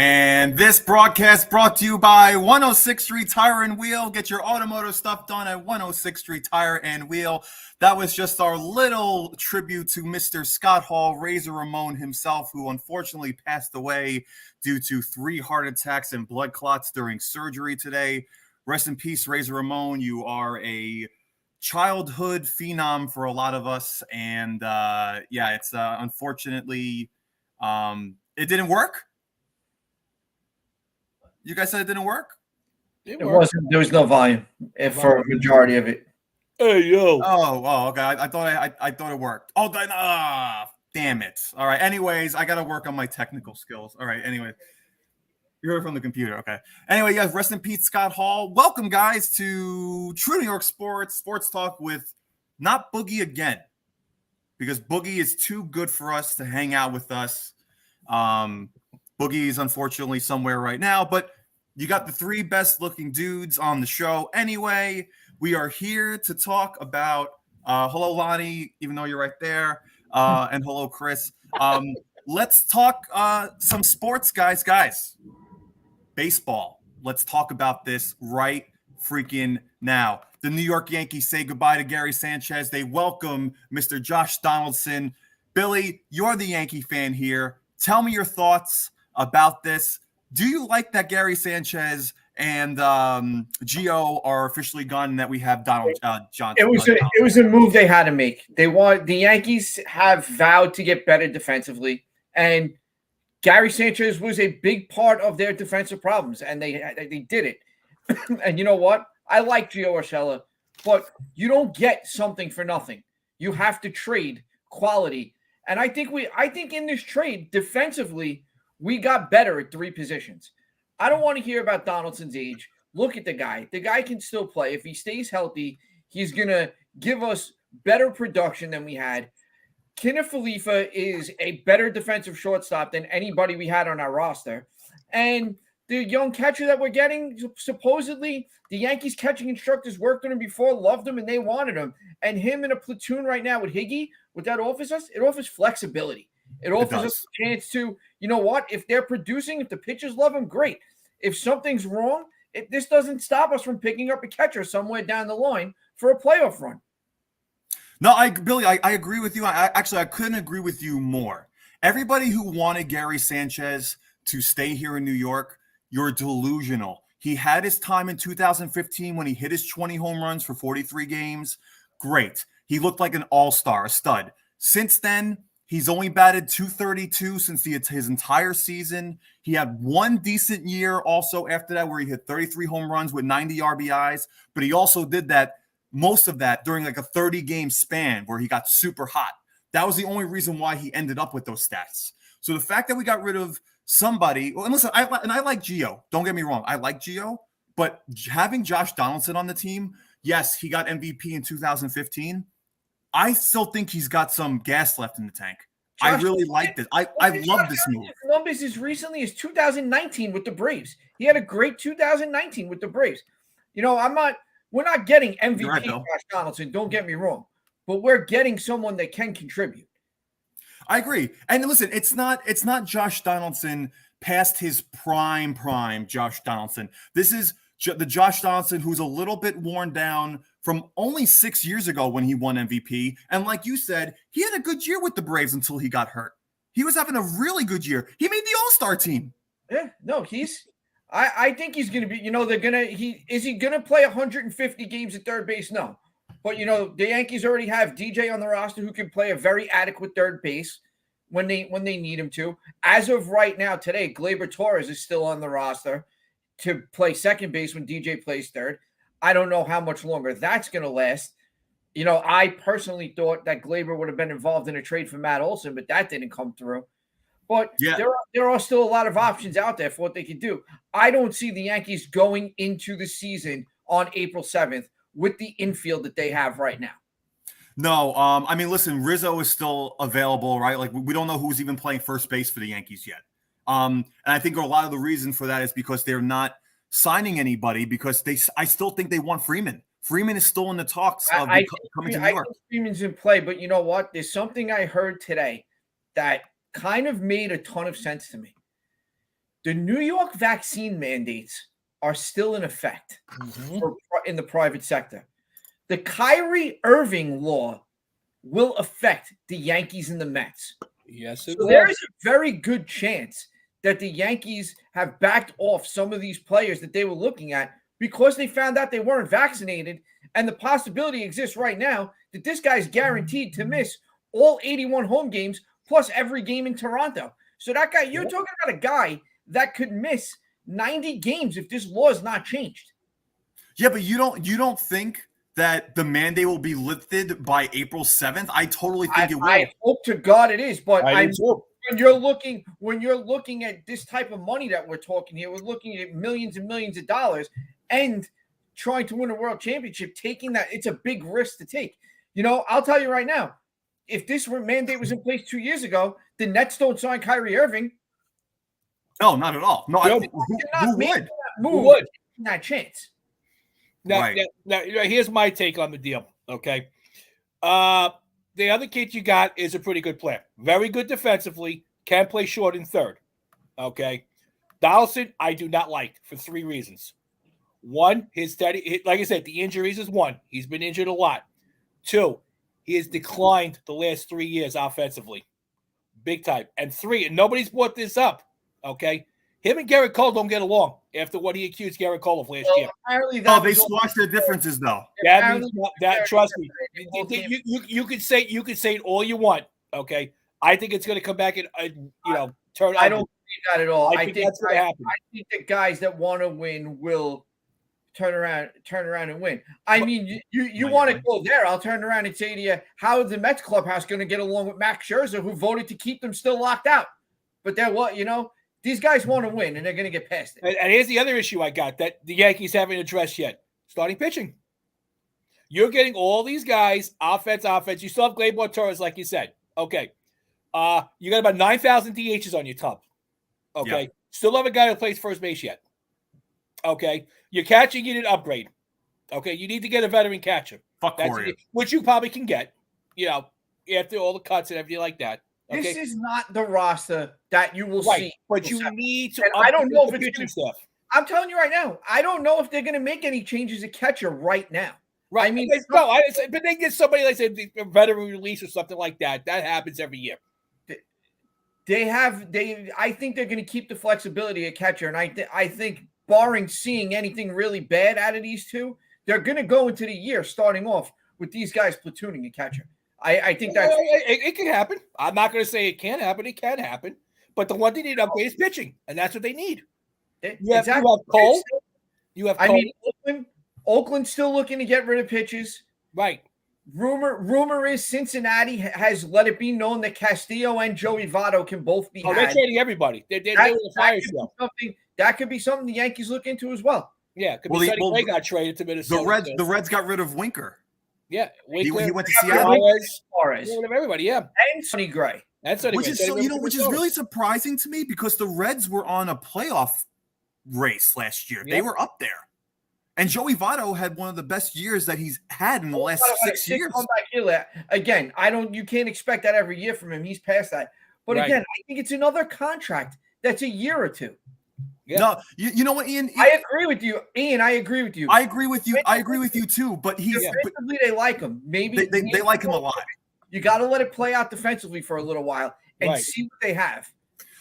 And this broadcast brought to you by 106th Street Tire and Wheel. Get your automotive stuff done at 106th Street Tire and Wheel. That was just our little tribute to Mr. Scott Hall, Razor Ramon himself, who unfortunately passed away due to 3 heart attacks and blood clots during surgery today. Rest in peace, Razor Ramon. You are a childhood phenom for a lot of us. And it's unfortunately, it didn't work. You guys said it didn't work? It wasn't. There was no volume for a majority of it. Hey, yo. Oh, okay. I thought it worked. Oh, damn it. All right. Anyways, I got to work on my technical skills. All right. Anyway, you heard it from the computer. Okay. Anyway, guys, rest in peace, Scott Hall. Welcome, guys, to True New York Sports Talk with not Boogie again, because Boogie is too good for us to hang out with us. Boogie is unfortunately somewhere right now, but you got the 3 best looking dudes on the show. Anyway, we are here to talk about hello, Lonnie, even though you're right there, and hello, Chris. Let's talk some sports, guys. Baseball. Let's talk about this right freaking now. The New York Yankees say goodbye to Gary Sanchez. They welcome Mr. Josh Donaldson. Billy, you're the Yankee fan here. Tell me your thoughts about this. Do you like that Gary Sanchez and Gio are officially gone and that we have Donald Johnson? It was a move they had to make. The Yankees have vowed to get better defensively, and Gary Sanchez was a big part of their defensive problems, and they did it. And you know what? I like Gio Urshela, but you don't get something for nothing. You have to trade quality. And I think in this trade, defensively, we got better at 3 positions. I don't want to hear about Donaldson's age. Look at the guy. The guy can still play. If he stays healthy, he's going to give us better production than we had. Kenneth Falefa is a better defensive shortstop than anybody we had on our roster. And the young catcher that we're getting, supposedly, the Yankees catching instructors worked on him before, loved him, and they wanted him. And him in a platoon right now with Higgy, what that offers us, it offers flexibility. It offers us a chance to, you know what, if they're producing, if the pitchers love them, great. If something's wrong, this doesn't stop us from picking up a catcher somewhere down the line for a playoff run. No, Billy, I agree with you. I couldn't agree with you more. Everybody who wanted Gary Sanchez to stay here in New York, you're delusional. He had his time in 2015 when he hit his 20 home runs for 43 games. Great. He looked like an all-star, a stud. Since then, he's only batted .232 since his entire season. He had 1 decent year also after that where he hit 33 home runs with 90 RBIs, but he also did most of that during like a 30-game span where he got super hot. That was the only reason why he ended up with those stats. So the fact that we got rid of somebody, and listen, I like Gio. Don't get me wrong. I like Gio, but having Josh Donaldson on the team, yes, he got MVP in 2015. I still think he's got some gas left in the tank. Josh, I really like this. I love this move. Numbers as recently as 2019 with the Braves. He had a great 2019 with the Braves. You know, we're not getting MVP right, Josh Donaldson, don't get me wrong, but we're getting someone that can contribute. I agree. And listen, it's not Josh Donaldson past his prime Josh Donaldson. This is the Josh Donaldson who's a little bit worn down from only 6 years ago when he won MVP. And like you said, he had a good year with the Braves until he got hurt. He was having a really good year. He made the All-Star team. Yeah, no, I think he's going to be, is he going to play 150 games at third base? No. But, the Yankees already have DJ on the roster who can play a very adequate third base when they need him to. As of right now, today, Gleyber Torres is still on the roster to play second base when DJ plays third. I don't know how much longer that's going to last. I personally thought that Gleyber would have been involved in a trade for Matt Olson, but that didn't come through. But yeah, there are still a lot of options out there for what they could do. I don't see the Yankees going into the season on April 7th with the infield that they have right now. No, listen, Rizzo is still available, right? Like, we don't know who's even playing first base for the Yankees yet. And I think a lot of the reason for that is because they're not signing anybody because I still think they want Freeman. Freeman is still in the talks of coming to New York. I think Freeman's in play, but you know what? There's something I heard today that kind of made a ton of sense to me. The New York vaccine mandates are still in effect in the private sector. The Kyrie Irving law will affect the Yankees and the Mets. Yes, it So will. there is a very good chance that the Yankees have backed off some of these players that they were looking at because they found out they weren't vaccinated. And the possibility exists right now that this guy's guaranteed to miss all 81 home games plus every game in Toronto. So that guy, you're talking about a guy that could miss 90 games if this law is not changed. Yeah, but you don't think that the mandate will be lifted by April 7th? I totally think it will. I hope to God it is, but when you're looking at this type of money that we're talking here, we're looking at millions and millions of dollars and trying to win a world championship, taking that, it's a big risk to take. You know, I'll tell you right now, if this mandate was in place 2 years ago, the Nets don't sign Kyrie Irving. No, not at all. No, who would? Who would? That chance. Now, here's my take on the deal. Okay. The other kid you got is a pretty good player. Very good defensively. Can play short and third. Okay. Donaldson, I do not like for 3 reasons. One, like I said, the injuries is one. He's been injured a lot. 2, he has declined the last 3 years offensively. Big time. And 3, and nobody's brought this up. Okay. Him and Garrett Cole don't get along after what he accused Garrett Cole of last year. Apparently they squashed their differences, though. That means that. Trust me, you could say it all you want. Okay, I think it's going to come back and turn. I don't believe that at all. I think that's going to happen. I think the guys that want to win will turn around and win. I mean, you want to go there? I'll turn around and say to you, how is the Mets clubhouse going to get along with Max Scherzer, who voted to keep them still locked out? But they're these guys want to win, and they're going to get past it. And here's the other issue I got that the Yankees haven't addressed yet. Starting pitching. You're getting all these guys, offense. You still have Gleyber Torres, like you said. Okay. You got about 9,000 DHs on your top. Okay. Yeah. Still have a guy who plays first base yet. Okay. Your catching, you need an upgrade. Okay. You need to get a veteran catcher. Which you probably can get, after all the cuts and everything like that. Okay. This is not the roster that you will see. But you need to. I don't know if it's pitching stuff. I'm telling you right now, I don't know if they're going to make any changes at catcher right now. Right. I mean, but they get somebody like say a veteran release or something like that. That happens every year. I think they're going to keep the flexibility at catcher, and I think barring seeing anything really bad out of these two, they're going to go into the year starting off with these guys platooning a catcher. I think that's it can happen. I'm not going to say it can't happen. It can happen. But the one they need to upgrade is pitching, and that's what they need. You have Cole. I mean, Oakland's still looking to get rid of pitches. Right. Rumor is Cincinnati has let it be known that Castillo and Joey Votto can both be. They're trading everybody. They're a fire sale. That could be something the Yankees look into as well. Yeah, could be Sonny Gray got traded to Minnesota. The Reds got rid of Winker. Yeah, he went to Seattle. Everybody, yeah, and Sonny Gray. Which is really surprising to me because the Reds were on a playoff race last year. Yep. They were up there, and Joey Votto had one of the best years that he's had in the last 6 years. Again, you can't expect that every year from him. He's past that. But again, I think it's another contract that's a year or two. Yeah. No, you know what, Ian? I agree with you, Ian. I agree with you. I agree with you too. But defensively, they like him. Maybe they like him a lot. You got to let it play out defensively for a little while and see what they have.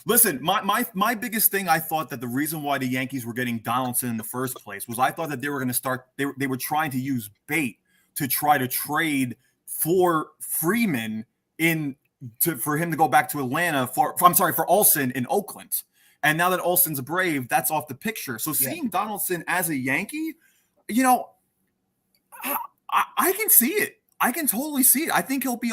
Listen, my biggest thing, I thought that the reason why the Yankees were getting Donaldson in the first place was I thought that they were going to start. They were trying to use bait to try to trade for Freeman for him to go back to Atlanta for Olsen in Oakland. And now that Olsen's a Brave, that's off the picture. So seeing Donaldson as a Yankee, I can see it. I can totally see it. I think he'll be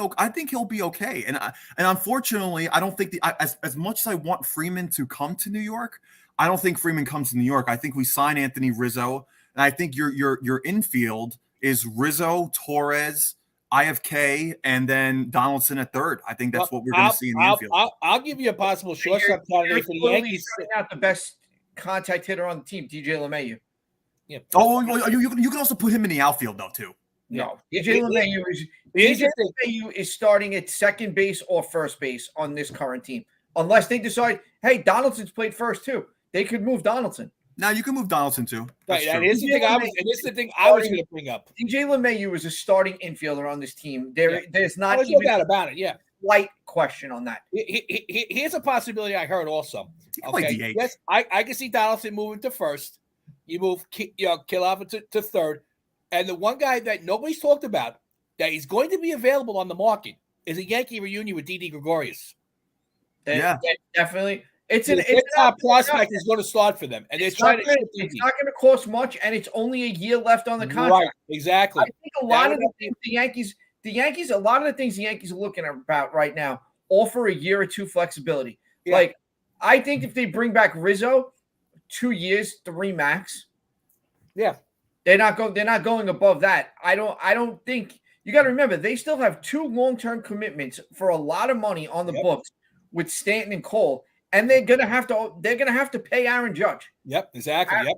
okay. And unfortunately, I don't think as much as I want Freeman to come to New York, I don't think Freeman comes to New York. I think we sign Anthony Rizzo, and I think your infield is Rizzo, Torres, IFK, and then Donaldson at third. I think that's what we're going to see in the infield. I'll give you a possible shortstop candidate for the Yankees. Out the best contact hitter on the team, DJ LeMahieu. Yeah. Oh, you can also put him in the outfield though too. No, DJ LeMahieu is starting at second base or first base on this current team, unless they decide, hey, Donaldson's played first too. They could move Donaldson. Now you can move Donaldson too. Right, That's and true. this is the thing I was going to bring up. DJ LeMahieu was a starting infielder on this team. There's not There's no even doubt about it. Yeah, slight question on that. Here's a possibility I heard also. Like Okay, DH. yes, I can see Donaldson moving to first. You move Kilava to third, and the one guy that nobody's talked about that is going to be available on the market is a Yankee reunion with Didi Gregorius. Definitely. It's top prospect is going to start for them, and it's not going to cost much, and it's only a year left on the contract. Right, exactly. I think a lot of the things a lot of the things the Yankees are looking about right now offer a year or two flexibility. Yeah. Like, I think if they bring back Rizzo, 2 years, 3 max. Yeah, they're not going above that. I don't think you got to remember they still have 2 long-term commitments for a lot of money on the books with Stanton and Cole. And they're gonna have to pay Aaron Judge. Yep, exactly. Yep.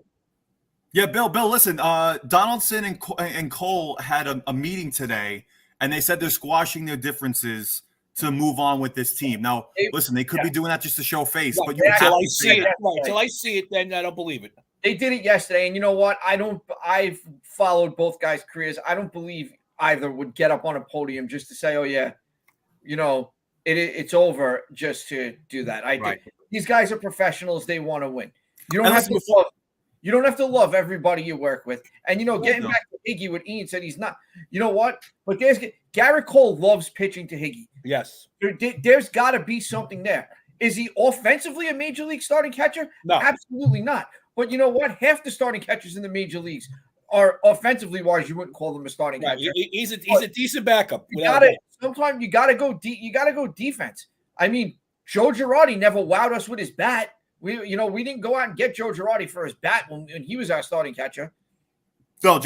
Yeah, Bill. Listen, Donaldson and Cole had a meeting today, and they said they're squashing their differences to move on with this team. Now, listen, they could be doing that just to show face, but until I see it, until I see it, then I don't believe it. They did it yesterday, and you know what? I've followed both guys' careers. I don't believe either would get up on a podium just to say, "Oh yeah, you know." It's over just to do that. I think these guys are professionals. They want to win. You don't have to love everybody you work with. And, getting back to Higgy, what Ian said, he's not. You know what? But Garrett Cole loves pitching to Higgy. Yes. There's got to be something there. Is he offensively a major league starting catcher? No. Absolutely not. But you know what? Half the starting catchers in the major leagues are offensively wise. You wouldn't call them a starting catcher. He's a decent backup. Sometimes you gotta go defense. I mean, Joe Girardi never wowed us with his bat. We didn't go out and get Joe Girardi for his bat when he was our starting catcher. Phil,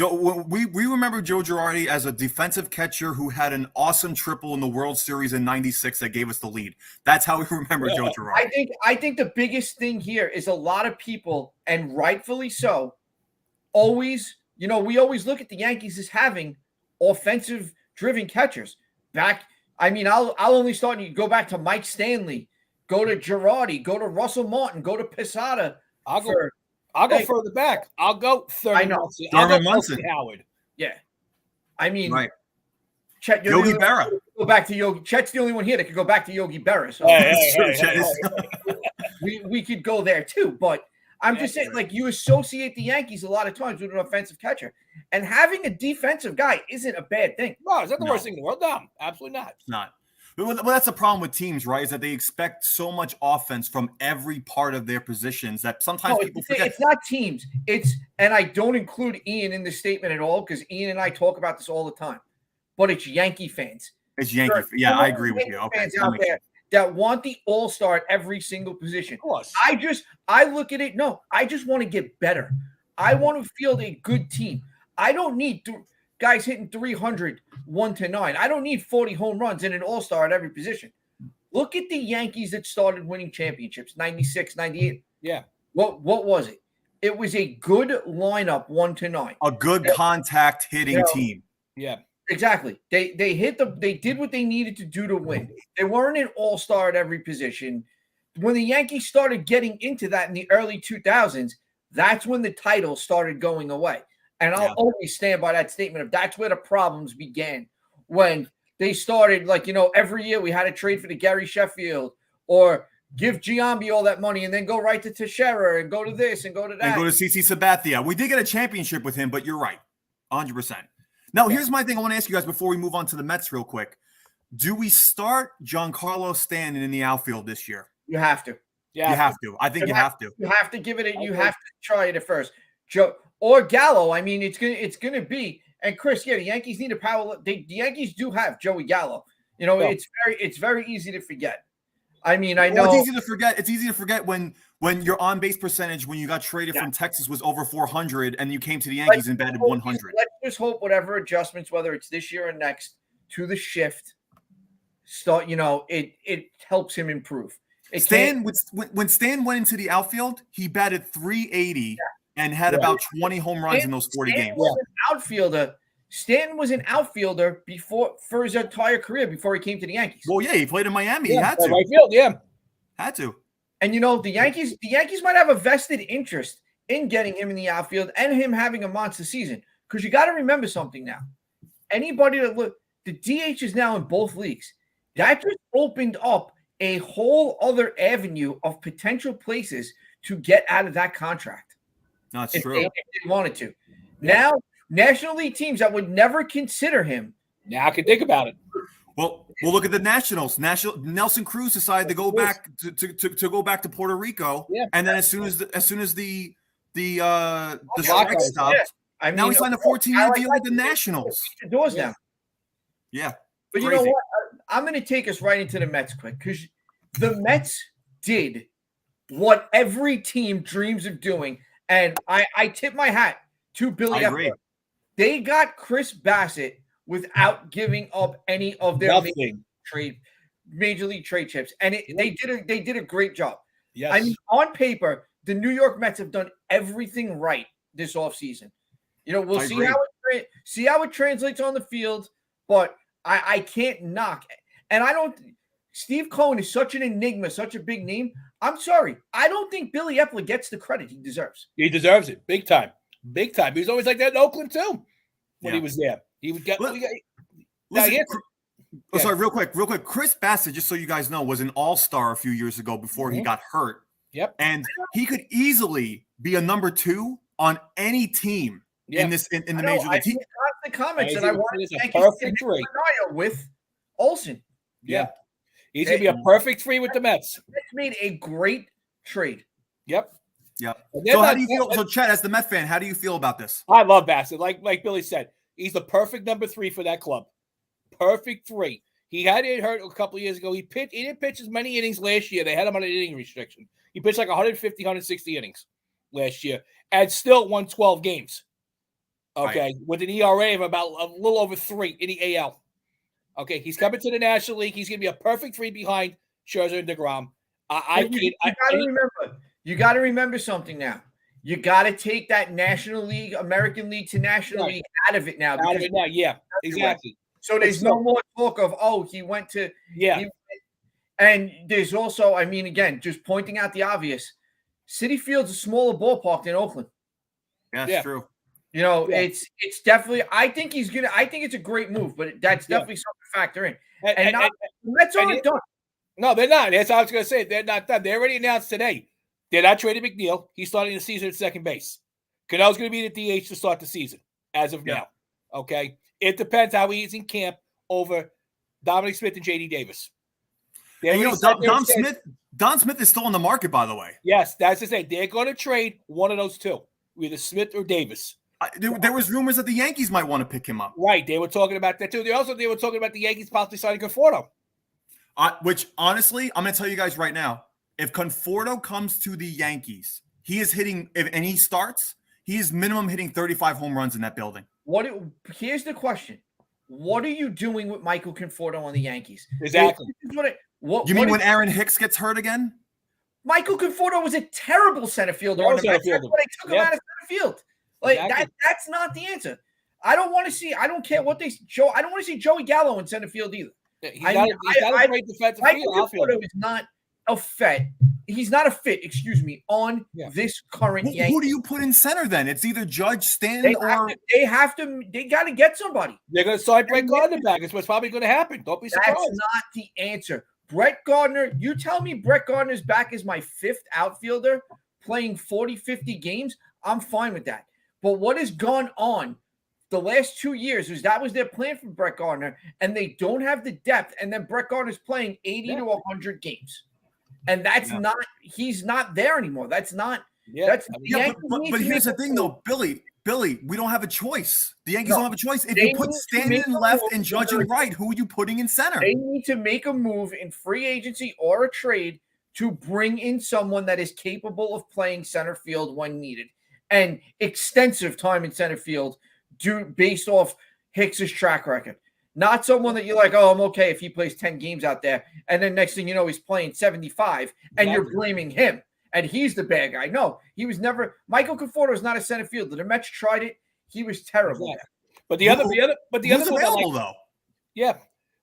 we remember Joe Girardi as a defensive catcher who had an awesome triple in the World Series in '96 that gave us the lead. That's how we remember Joe Girardi. I think the biggest thing here is a lot of people, and rightfully so, always, we always look at the Yankees as having offensive-driven catchers. I'll only start. You go back to Mike Stanley, go to Girardi, go to Russell Martin, go to Posada. I'll go further back. I'll go Thurman Munson. I'll go Munson Howard. Yeah, I mean, right. Chet, Yogi Berra. Go back to Yogi. Chet's the only one here that could go back to Yogi Berra. So we could go there too, but. I'm just saying, like, you associate the Yankees a lot of times with an offensive catcher. And having a defensive guy isn't a bad thing. No, it's not the worst thing in the world. No, absolutely not. It's not. Well, that's the problem with teams, right? Is that they expect so much offense from every part of their positions that sometimes people forget. It's not teams. And I don't include Ian in this statement at all because Ian and I talk about this all the time. But it's Yankee fans. It's Yankee. Yeah, I agree with you. Okay. Out there that want the all-star at every single position. Of course. I look at it, no, I just want to get better. I want to field a good team. I don't need guys hitting 300, 1-9. I don't need 40 home runs and an all-star at every position. Look at the Yankees that started winning championships, 96, 98. Yeah. What was it? It was a good lineup, 1-9. A good contact hitting team. Yeah. Exactly. They did what they needed to do to win. They weren't an all-star at every position. When the Yankees started getting into that in the early 2000s, that's when the title started going away. And I'll always stand by that statement of that's where the problems began. When they started, every year we had to trade for the Gary Sheffield or give Giambi all that money and then go right to Teixeira and go to this and go to that. And go to CC Sabathia. We did get a championship with him, but you're right. 100%. Now, here's my thing I want to ask you guys before we move on to the Mets real quick. Do we start Giancarlo Stanton in the outfield this year? You have to. You have to. I think you have to. You have to give it. You have to try it at first. Joe or Gallo. I mean, it's gonna be. And Chris, the Yankees need a power. The Yankees do have Joey Gallo. It's very easy to forget. I mean, I know it's easy to forget. It's easy to forget when your on base percentage when you got traded from Texas was over 400 and you came to the Yankees and batted 100. Let's just hope whatever adjustments, whether it's this year or next, to the shift, start. It helps him improve. When Stan went into the outfield, he batted 380 and had about 20 home runs in those 40 games. Stanton was an outfielder for his entire career before he came to the Yankees. Well, he played in Miami. He had to. Right field, Had to. And the Yankees might have a vested interest in getting him in the outfield and him having a monster season. Because you got to remember something now. Anybody that look, the DH is now in both leagues. That just opened up a whole other avenue of potential places to get out of that contract. That's If true. they wanted to. Now, National League teams that would never consider him. Now I can think about it. Well, look at the Nationals. Nelson Cruz decided to go back to go back to Puerto Rico, and then as soon as the strike stopped, now he signed a 14-year deal with the Nationals. The doors down. Yeah, but crazy. You know what? I'm going to take us right into the Mets quick because the Mets did what every team dreams of doing, and I tip my hat to Billy Epler. They got Chris Bassett without giving up any of their major league trade chips, and they did a great job. Yes, I mean, on paper, the New York Mets have done everything right this offseason. We'll see how it translates on the field, but I can't knock. And Steve Cohen is such an enigma, such a big name. I'm sorry. I don't think Billy Epler gets the credit he deserves. He deserves it. Big time. Big time. He was always like that in Oakland, too, when he was there. He would get. Sorry, real quick. Chris Bassett, just so you guys know, was an all-star a few years ago before he got hurt. Yep. And he could easily be a number 2 on any team in the major league. I the comments that I wanted to a perfect three with Olsen. Yeah. He's going to be a perfect 3 with the Mets. Mets made a great trade. Yep. So how do you feel? So Chad, as the Met fan, how do you feel about this? I love Bassett. Like Billy said, he's the perfect number 3 for that club. Perfect 3. He had it hurt a couple of years ago. He didn't pitch as many innings last year. They had him on an inning restriction. He pitched like 150, 160 innings last year and still won 12 games. Okay, with an ERA of about a little over 3 in the AL. Okay, he's coming to the National League. He's going to be a perfect 3 behind Scherzer and DeGrom. You got to remember something now. You got to take that National League, American League to National League out of it now. Yeah, exactly. So there's no more talk of, he went to and there's also, I mean, again, just pointing out the obvious. Citi Field's a smaller ballpark than Oakland. That's true. It's definitely. I think it's a great move, but that's definitely something to factor in. And the Mets aren't done. No, they're not. That's what I was going to say. They're not done. They already announced today they're not trading McNeil. He's starting the season at second base. Cano's going to be the DH to start the season as of now. Okay, it depends how he is in camp over Dominic Smith and JD Davis. And Don Smith is still on the market, by the way. Yes, that's to say they're going to trade one of those two, either Smith or Davis. There was rumors that the Yankees might want to pick him up. Right, they were talking about that too. They were talking about the Yankees possibly signing Conforto. Which honestly, I'm going to tell you guys right now, if Conforto comes to the Yankees, he is hitting, and he starts, he is minimum hitting 35 home runs in that building. Here's the question: what are you doing with Michael Conforto on the Yankees? Exactly. You mean when Aaron Hicks gets hurt again? Michael Conforto was a terrible center fielder on the Mets. That's why they took him out of center field. That's not the answer. I don't want to see. I don't care what they show. I don't want to see Joey Gallo in center field either. He's not a great defensive field. Michael Conforto is not a fit. He's not a fit. Excuse me. On this current Yankees. Who do you put in center then? It's either Judge, Stanton, They got to get somebody. They're going to sign Brett Gardner back. It's what's probably going to happen. Don't be surprised. That's not the answer. Brett Gardner, you tell me Brett Gardner's back as my 5th outfielder playing 40, 50 games, I'm fine with that. But what has gone on the last 2 years is that was their plan for Brett Gardner, and they don't have the depth, and then Brett Gardner's playing 80 to 100 games. And that's not – he's not there anymore. That's not – but here's the thing, though, Billy, we don't have a choice. The Yankees don't have a choice. If you put Stanton left and Judge in right, who are you putting in center? They need to make a move in free agency or a trade to bring in someone that is capable of playing center field when needed. And extensive time in center field based off Hicks's track record. Not someone that you're like, I'm okay if he plays 10 games out there. And then next thing you know, he's playing 75 and you're blaming him. And he's the bad guy. No, he was never. Michael Conforto is not a center fielder. The Mets tried it. He was terrible. Exactly. But the other move available though. Yeah,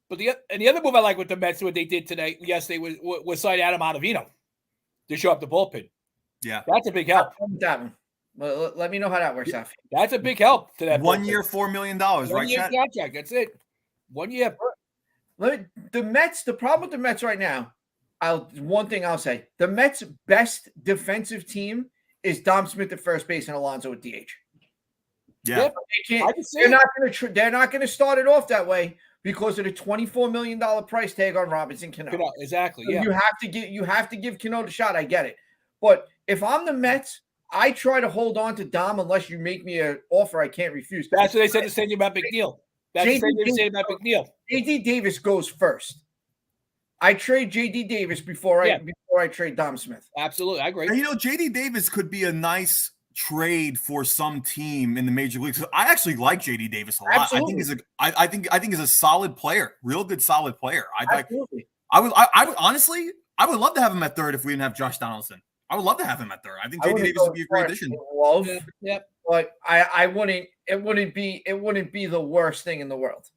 but the other move I like with the Mets, what they did today, yesterday was sign Adam Ottavino to show up the bullpen. Yeah. That's a big help. That one. Well, let me know how that works out. That's a big help to that 1 bullpen. year, $4 million, 1 right, year Chet? contract. That's it. 1 year. The Mets, the problem with the Mets right now, one thing I'll say, the Mets' best defensive team is Dom Smith at first base and Alonso at DH. Yeah. They're not going to start it off that way because of the $24 million price tag on Robinson Cano. Exactly. So Yeah. you have to give Cano the shot. I get it. But if I'm the Mets, I try to hold on to Dom unless you make me an offer I can't refuse. That's what they said the same thing about McNeil. That's the same thing they said about McNeil. JD Davis goes first. I trade JD Davis before I trade Dom Smith. Absolutely. I agree. And, JD Davis could be a nice trade for some team in the major leagues. I actually like JD Davis a lot. Absolutely. I think he's a solid player, real good solid player. Absolutely. I would honestly, I would love to have him at third if we didn't have Josh Donaldson. I would love to have him at third. I think JD Davis would be a great addition. Yep. But I wouldn't. It wouldn't be the worst thing in the world.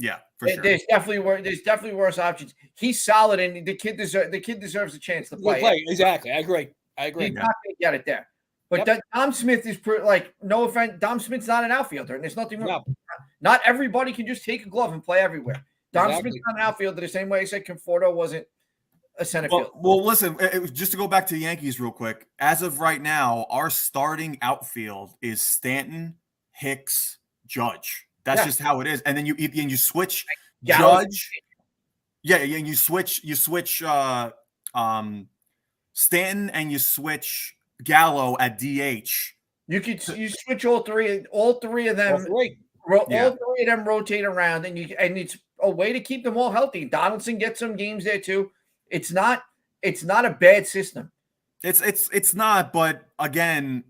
Yeah, for sure. There's definitely worse options. He's solid, and the kid deserves a chance to play. Exactly. I agree. He's not going to get it there. But Dom Smith is no offense. Dom Smith's not an outfielder, and there's nothing wrong. No. Not everybody can just take a glove and play everywhere. Dom Smith's not an outfielder the same way I said Conforto wasn't a center fielder. Well, listen, just to go back to the Yankees real quick. As of right now, our starting outfield is Stanton, Hicks, Judge. That's just how it is. And then you switch Judge. Yeah, and you switch Stanton and you switch Gallo at DH. You switch all three of them. All three of them rotate around, and it's a way to keep them all healthy. Donaldson gets some games there too. It's not a bad system. It's not, but again,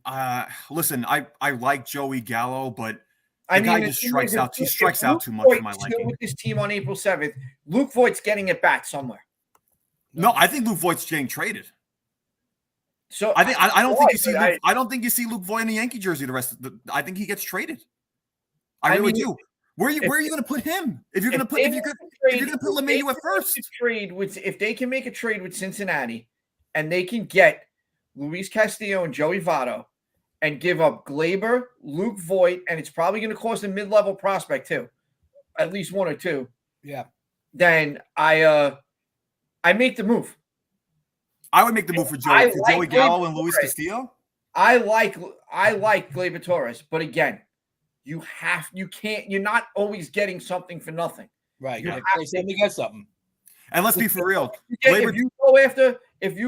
listen, I like Joey Gallo, but the guy just strikes out. He strikes out too much for my liking. With this team on April 7th, Luke Voigt's getting it back somewhere. No, I think Luke Voigt's getting traded. So I don't think you see Luke Voigt in the Yankee jersey the rest of I think he gets traded. I really do. Where are you going to put him? If you're going to put LeMahieu at first, if they can make a trade with Cincinnati, and they can get Luis Castillo and Joey Votto, and give up Glaber, Luke Voigt, and it's probably going to cost a mid-level prospect too, at least one or two. Yeah. Then I make the move. I would make the move for Joey Gallo and Luis Castillo. I like Gleyber Torres, but again, you're not always getting something for nothing. Right. You have to get something. And let's be for real. If you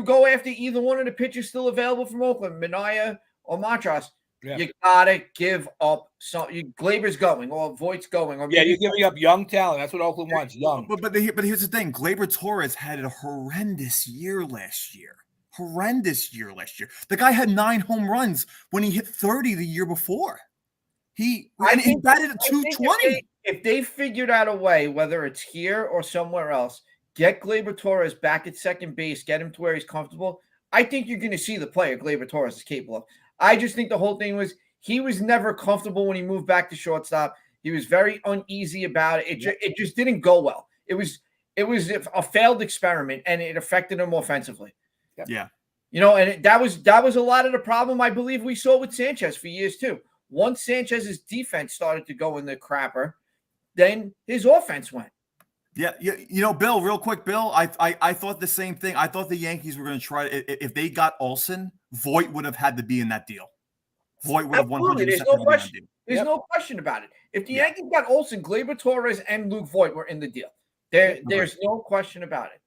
go after either one of the pitchers still available from Oakland, Minaya or Matras, you gotta give up some. Glaber's going, or Voigt's going, or you're giving up young talent. That's what Oakland wants, young. But here's the thing: Gleyber Torres had a horrendous year last year. The guy had 9 home runs when he hit 30 the year before. He batted at 220. If they figured out a way, whether it's here or somewhere else, get Gleyber Torres back at second base, get him to where he's comfortable, I think you're going to see the player Gleyber Torres is capable of. I just think the whole thing was he was never comfortable when he moved back to shortstop. He was very uneasy about it. It just didn't go well. It was a failed experiment, and it affected him offensively. Yeah. And that was a lot of the problem I believe we saw with Sanchez for years too. Once Sanchez's defense started to go in the crapper, then his offense went. Yeah, Bill, real quick, Bill, I thought the same thing. I thought the Yankees were going to try if they got Olsen, Voigt would have had to be in that deal. Voigt would have 100%. There's no question about it. If the Yankees got Olsen, Gleyber Torres, and Luke Voigt were in the deal. There's no question about it.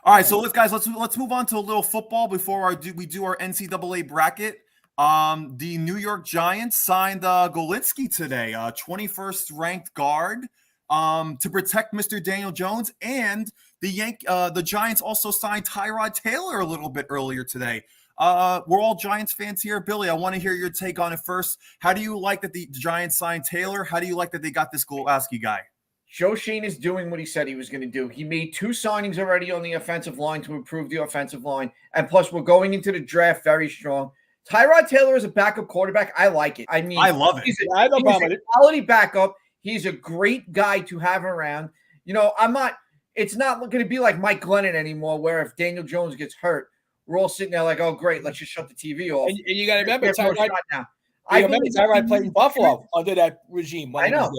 All right, so let's move on to a little football before we do our NCAA bracket. The New York Giants signed Golinski today, 21st ranked guard, to protect Mr. Daniel Jones, and the Giants also signed Tyrod Taylor a little bit earlier today. We're all Giants fans here. Billy, I want to hear your take on it first. How do you like that the Giants signed Taylor? How do you like that they got this Golaski guy? Joe Shane is doing what he said he was going to do. He made 2 signings already on the offensive line to improve the offensive line. And plus, we're going into the draft very strong. Tyrod Taylor is a backup quarterback. I like it. I mean, I love it. He's a quality backup. He's a great guy to have around. It's not going to be like Mike Glennon anymore, where if Daniel Jones gets hurt we're all sitting there like, oh, great, let's just shut the TV off. And you got to remember, There's no Tyrod, shot now. I remember Tyrod played in Buffalo under that regime. I know.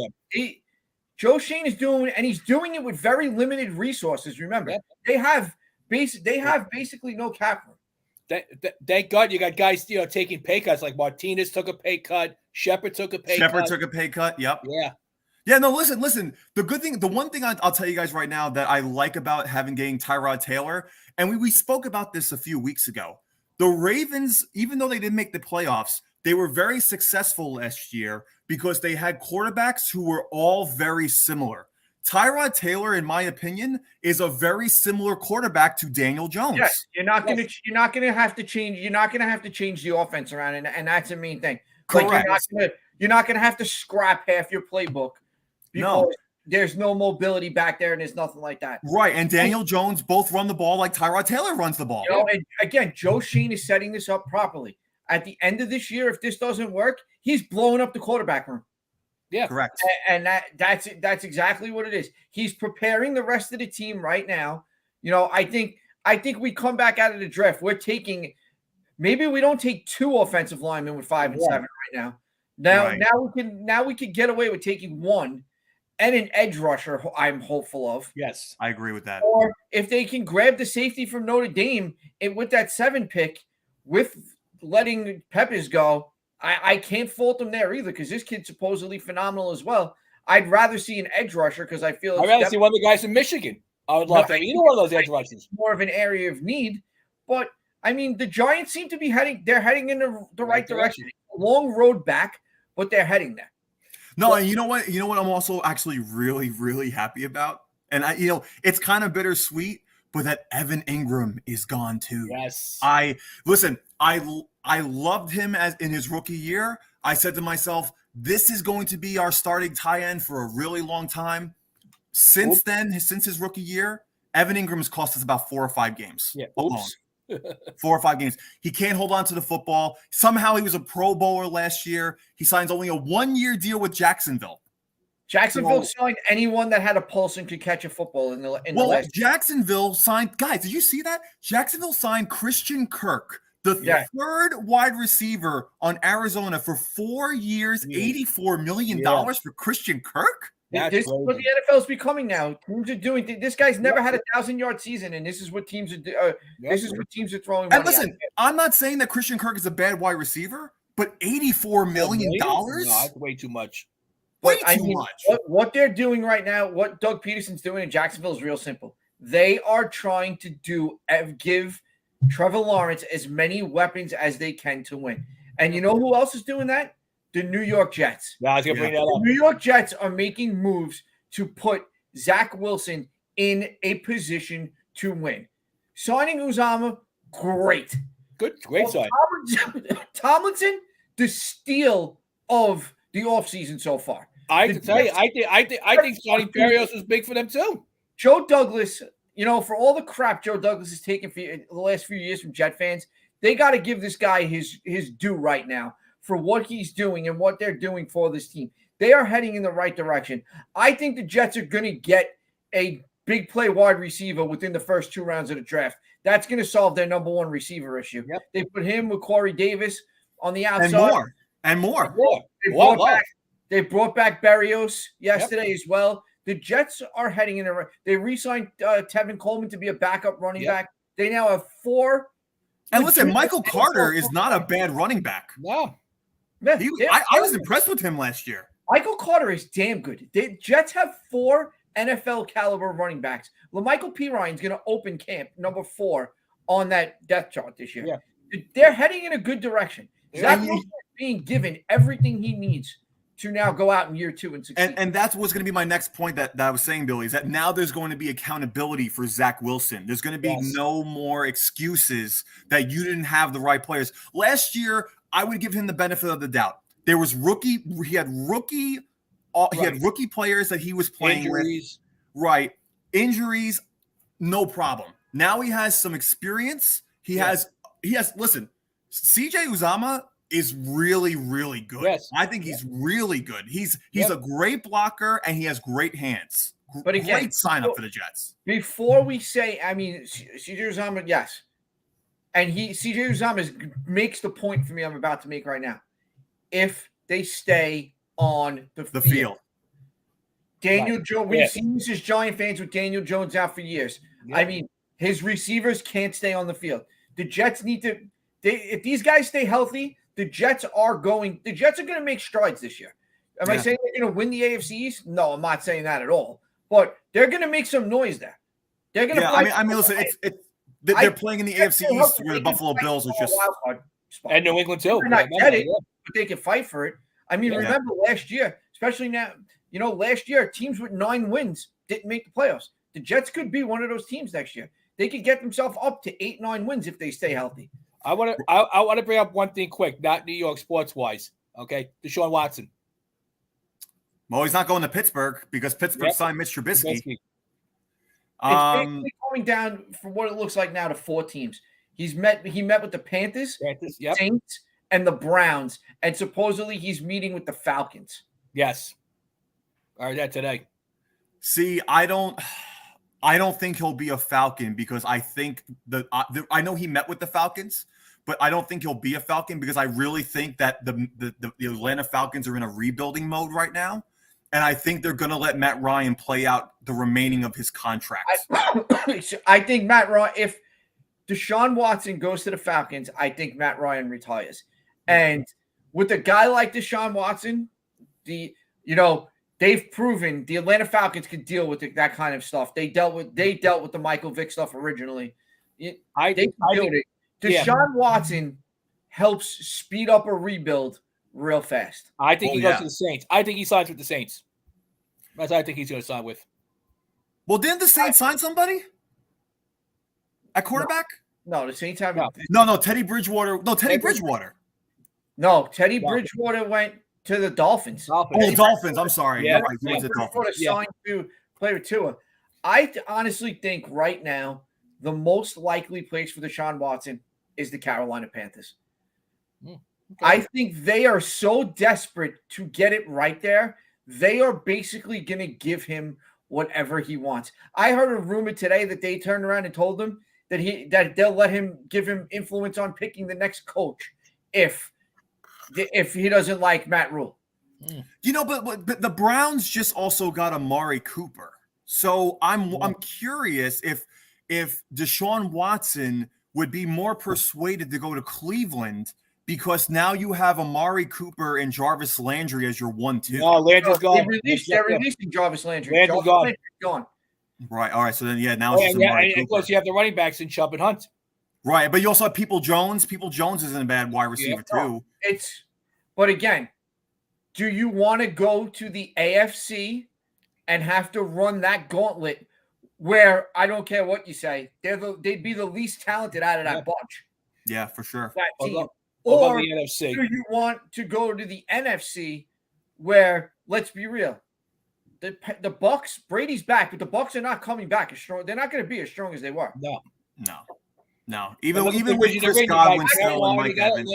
Joe Shane is doing, and he's doing it with very limited resources. Remember, they have basically no cap room. Thank God you got guys, taking pay cuts. Like Martinez took a pay cut. Shepard took a pay cut. Shepard took a pay cut. Yep. Yeah. Yeah. No, listen. The one thing I'll tell you guys right now that I like about getting Tyrod Taylor, and we spoke about this a few weeks ago. The Ravens, even though they didn't make the playoffs, they were very successful last year because they had quarterbacks who were all very similar. Tyrod Taylor, in my opinion, is a very similar quarterback to Daniel Jones. Yes, you're not gonna have to change. You're not gonna have to change the offense around, and that's the main thing. Correct. Like you're not gonna have to scrap half your playbook because there's no mobility back there, and there's nothing like that. Right, and Daniel Jones both run the ball like Tyrod Taylor runs the ball. And again, Joe Shane is setting this up properly. At the end of this year, if this doesn't work, he's blowing up the quarterback room. Yeah, correct. And that's exactly what it is. He's preparing the rest of the team right now. I think we come back out of the draft. We're taking, maybe we don't take 2 offensive linemen with 5 and 7 right now. Now we can get away with taking 1 and an edge rusher. I'm hopeful of. Yes, I agree with that. Or if they can grab the safety from Notre Dame with that 7 pick, with letting Peppers go. I can't fault him there either because this kid's supposedly phenomenal as well. I'd rather see an edge rusher because I feel I'd rather see one of the guys from Michigan. I would love to have either one of those edge rushers. More of an area of need, but I mean the Giants seem to be heading in the right direction. Long road back, but they're heading there. No, and you know what? I'm also actually really, really happy about, and it's kind of bittersweet, but that Evan Ingram is gone too. Yes. I loved him in his rookie year. I said to myself, this is going to be our starting tight end for a really long time. Since his rookie year, Evan Ingram has cost us about 4 or 5 games. Yeah. Alone. 4 or 5 games. He can't hold on to the football. Somehow he was a Pro Bowler last year. He signs only a 1-year deal with Jacksonville. Jacksonville signed anyone that had a pulse and could catch a football in the last. Jacksonville signed, guys, did you see that? Jacksonville signed Christian Kirk, the 3rd wide receiver on Arizona for 4 years, $84 million for Christian Kirk? This is what the NFL is becoming now. Teams are doing. This guy's never had a 1,000-yard season, and this is what teams are. This is what teams are throwing. And listen, I'm not saying that Christian Kirk is a bad wide receiver, but $84 million? No, that's way too much. Way too much. What they're doing right now, what Doug Peterson's doing in Jacksonville is real simple. They are trying to give Trevor Lawrence as many weapons as they can to win. And you know who else is doing that? The New York Jets. Yeah, I was going to bring that up. The New York Jets are making moves to put Zach Wilson in a position to win. Signing Uzomah, great. Great sign. Tomlinson, the steal of the offseason so far. I can tell you, I think signing Berrios was big for them too. Joe Douglas, for all the crap Joe Douglas has taken for the last few years from Jet fans, they got to give this guy his due right now for what he's doing and what they're doing for this team. They are heading in the right direction. I think the Jets are going to get a big play wide receiver within the first 2 rounds of the draft. That's going to solve their number 1 receiver issue. Yep. They put him with Corey Davis on the outside. And more. They brought back Berrios yesterday as well. The Jets are heading in the right. They re-signed Tevin Coleman to be a backup running back. They now have 4. And listen, Michael Carter is not a bad running back. No. I was impressed with him last year. Michael Carter is damn good. The Jets have 4 NFL caliber running backs. LaMichael Pirine is going to open camp number 4 on that depth chart this year. Yeah. They're heading in a good direction. Zach Wilson is being given everything he needs to now go out in year 2 and succeed. And that's what's going to be my next point that I was saying, Billy, is that now there's going to be accountability for Zach Wilson. There's going to be no more excuses that you didn't have the right players. Last year, I would give him the benefit of the doubt. He had rookie players that he was playing with. Right. Injuries, no problem. Now he has some experience. He has listen, CJ Uzomah is really, really good. Yes. I think he's really good. He's a great blocker and he has great hands. But again, great sign up for the Jets. Before we say, CJ Uzomah, yes. And CJ Uzomah makes the point for me I'm about to make right now. If they stay on the field. Daniel Jones, we've seen this as Giant fans with Daniel Jones out for years. Yeah. I mean, his receivers can't stay on the field. The Jets need to if these guys stay healthy, the Jets are going to make strides this year. Am I saying they're going to win the AFC East? No, I'm not saying that at all. But they're going to make some noise there. They're going to I mean, listen, they're playing in the AFC East where the Buffalo Bills are just and New England too. Not get it, but they can fight for it. I mean, remember last year, especially now, last year teams with 9 wins didn't make the playoffs. The Jets could be one of those teams next year. They could get themselves up to 8-9 wins if they stay healthy. I want to bring up one thing quick, not New York sports wise. Okay, Deshaun Watson. Well, he's not going to Pittsburgh because Pittsburgh signed Mitch Trubisky. It's basically going down from what it looks like now to 4 teams. He met with the Panthers, Saints, and the Browns, and supposedly he's meeting with the Falcons. Yes. All right, that today. See, I don't think he'll be a Falcon because I think I know he met with the Falcons, but I don't think he'll be a Falcon because I really think that the Atlanta Falcons are in a rebuilding mode right now. And I think they're going to let Matt Ryan play out the remaining of his contract. I think Matt Ryan, if Deshaun Watson goes to the Falcons, I think Matt Ryan retires. And with a guy like Deshaun Watson, they've proven the Atlanta Falcons could deal with that kind of stuff. They dealt with the Michael Vick stuff originally. Deshaun Watson helps speed up a rebuild real fast. I think he goes to the Saints. I think he signs with the Saints. That's what I think he's going to sign with. Well, didn't the Saints sign somebody at quarterback? No, the Saints haven't. No, Teddy Bridgewater. No, Teddy Bridgewater. No, Teddy Bridgewater went to the Dolphins. Oh, Dolphins. I'm sorry. Yeah, right. Bridgewater signed to play with Tua. I honestly think right now the most likely place for Deshaun Watson is the Carolina Panthers. Okay. I think they are so desperate to get it right there. They are basically going to give him whatever he wants. I heard a rumor today that they turned around and told him that they'll let him give him influence on picking the next coach if he doesn't like Matt Rule. But the Browns just also got Amari Cooper. So I'm curious if Deshaun Watson would be more persuaded to go to Cleveland because now you have Amari Cooper and Jarvis Landry as your 1-2. No, Landry's gone. They're releasing Jarvis Landry. Landry's gone. Right. All right. So then, now it's Amari Cooper. Of course, you have the running backs in Chubb and Hunt. Right, but you also have People Jones. People Jones isn't a bad wide receiver too. But again, do you want to go to the AFC and have to run that gauntlet where I don't care what you say, they'd be the least talented out of that bunch? Yeah, for sure. That team. Or the NFC. Do you want to go to the NFC where, let's be real, the Bucks, Brady's back, but the Bucks are not coming back as strong. They're not going to be as strong as they were. No. Even with Chris Godwin still and Mike Evans,